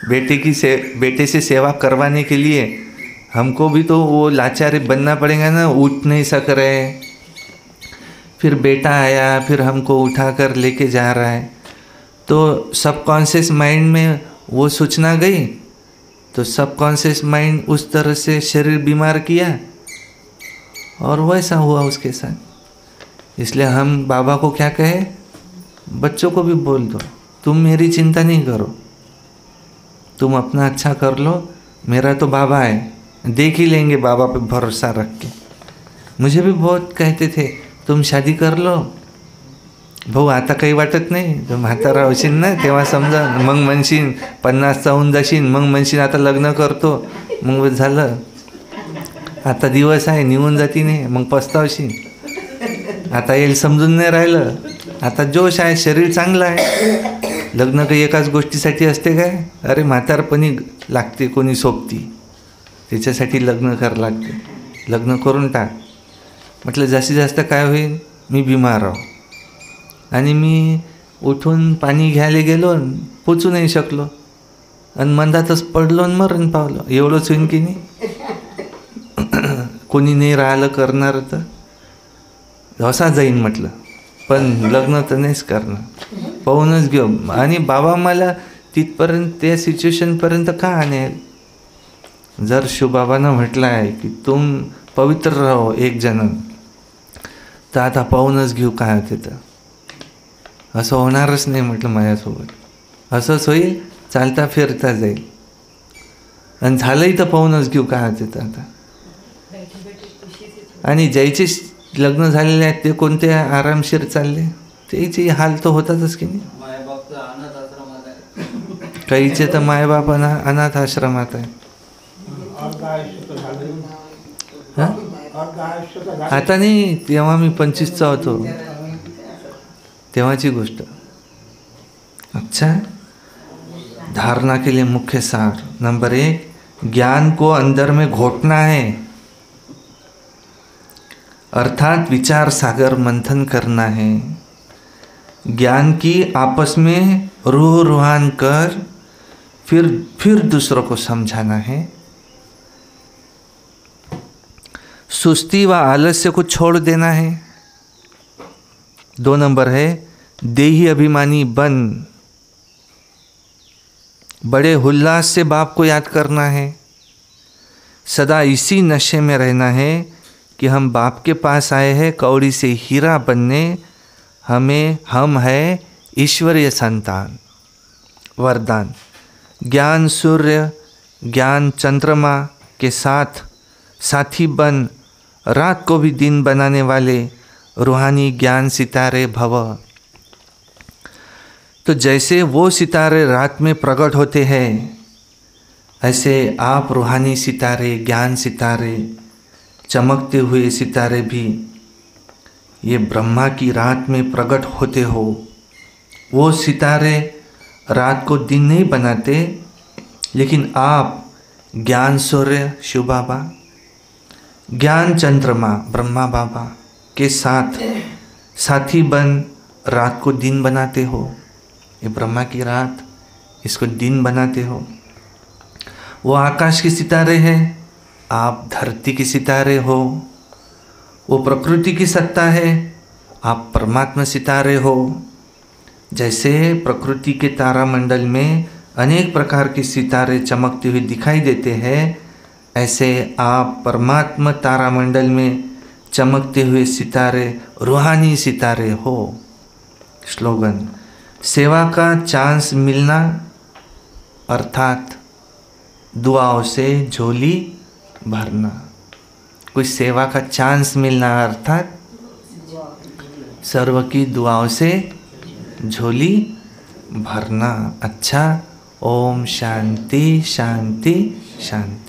बेटे से सेवा करवाने के लिए हमको भी तो वो लाचार बनना पड़ेगा ना, उठ नहीं सक रहे। फिर बेटा आया, फिर हमको उठाकर लेके जा रहा है। तो सबकॉन्शियस माइंड में वो सूचना गई, तो सबकॉन्शियस माइंड उस तरह से शरीर बीमार किया और वैसा हुआ उसके साथ। इसलिए हम बाबा को क्या कहे, बच्चों को भी बोल दो, तुम मेरी चिंता नहीं करो, तुम अपना अच्छा कर लो, मेरा तो बाबा है, देख ही लेंगे बाबा पे भरोसा रख के। मुझे भी बहुत कहते थे तुम शादी कर लो, भाऊ आता काही वाटत नाही, तो म्हातारा होशील ना तेव्हा समजा, मग म्हणशील 50चा होऊन जाशील, मग म्हणशील आता लग्न करतो, मग झालं, आता दिवस आहे निघून जाती नाही, मग पस्तावशील। आता येईल समजून नाही राहिलं. आता जोश आहे, शरीर चांगलं आहे. लग्न काही एकाच गोष्टीसाठी असते काय? अरे म्हातारपणी लागते कोणी सोबती, त्याच्यासाठी लग्न करावं लागते. लग्न करून टाक. म्हटलं जास्तीत जास्त काय होईल, मी बिमार राहू आणि मी उठून पाणी घ्यायला गेलो आणि पोचू नाही शकलो आणि मंदातच पडलो आणि मरण पावलं. एवढंच होईन की नाही? कोणी नाही राहिलं करणार तर असा जाईन म्हटलं. पण लग्न तर नाहीच करणार, पाहूनच घेऊ. आणि बाबा मला तिथपर्यंत त्या सिच्युएशनपर्यंत का आणेल? जर शिवबाबानं म्हटलं आहे की तुम पवित्र राहो एक जण, तर आता पाहूनच घेऊ काय होते. तर असं होणारच नाही म्हटलं माझ्यासोबत. असंच होईल, चालता फिरता जाईल. आणि झालंही तर पाहूनच घेऊ काय होते. तर आता आणि ज्याचे लग्न झालेले आहेत ते कोणते आरामशीर चालले, त्याचे हाल तर होतातच की नाही. मायबाप तर अनाथ आश्रमात आहे. काहीचे तर मायबाप अनाथ आश्रमात आहे. हां, आता नाही, तेव्हा मी 25चा होतो, तेव्हाची गोष्ट. अच्छा, धारणा के लिए मुख्य सार नंबर 1, ज्ञान को अंदर में घोटना है, अर्थात विचार सागर मंथन करना है. ज्ञान की आपस में रूह रूहान कर फिर दूसरों को समझाना है. सुस्ती व आलस्य को छोड़ देना है. 2 नंबर है, देही अभिमानी बन, बड़े उल्लास से बाप को याद करना है. सदा इसी नशे में रहना है कि हम बाप के पास आए हैं कौड़ी से हीरा बनने, हम है ईश्वरीय संतान. वरदान, ज्ञान सूर्य ज्ञान चंद्रमा के साथी बन, रात को भी दिन बनाने वाले रूहानी ज्ञान सितारे भव. तो जैसे वो सितारे रात में प्रकट होते हैं, ऐसे आप रूहानी सितारे, ज्ञान सितारे, चमकते हुए सितारे भी ये ब्रह्मा की रात में प्रकट होते हो. वो सितारे रात को दिन नहीं बनाते, लेकिन आप ज्ञान सूर्य शिव बाबा, ज्ञान चंद्रमा ब्रह्मा बाबा के साथी बन रात को दिन बनाते हो. ये ब्रह्मा की रात, इसको दिन बनाते हो. वो आकाश के सितारे हैं, आप धरती के सितारे हो. वो प्रकृति की सत्ता है, आप परमात्मा सितारे हो. जैसे प्रकृति के तारामंडल में अनेक प्रकार के सितारे चमकते हुए दिखाई देते हैं, ऐसे आप परमात्मा तारामंडल में चमकते हुए सितारे, रूहानी सितारे हो. स्लोगन, सेवा का चांस मिलना अर्थात दुआओं से झोली भरना. कोई सेवा का चांस मिलना अर्थात सर्व की दुआओं से झोली भरना. अच्छा, ओम शांति शांति शांति.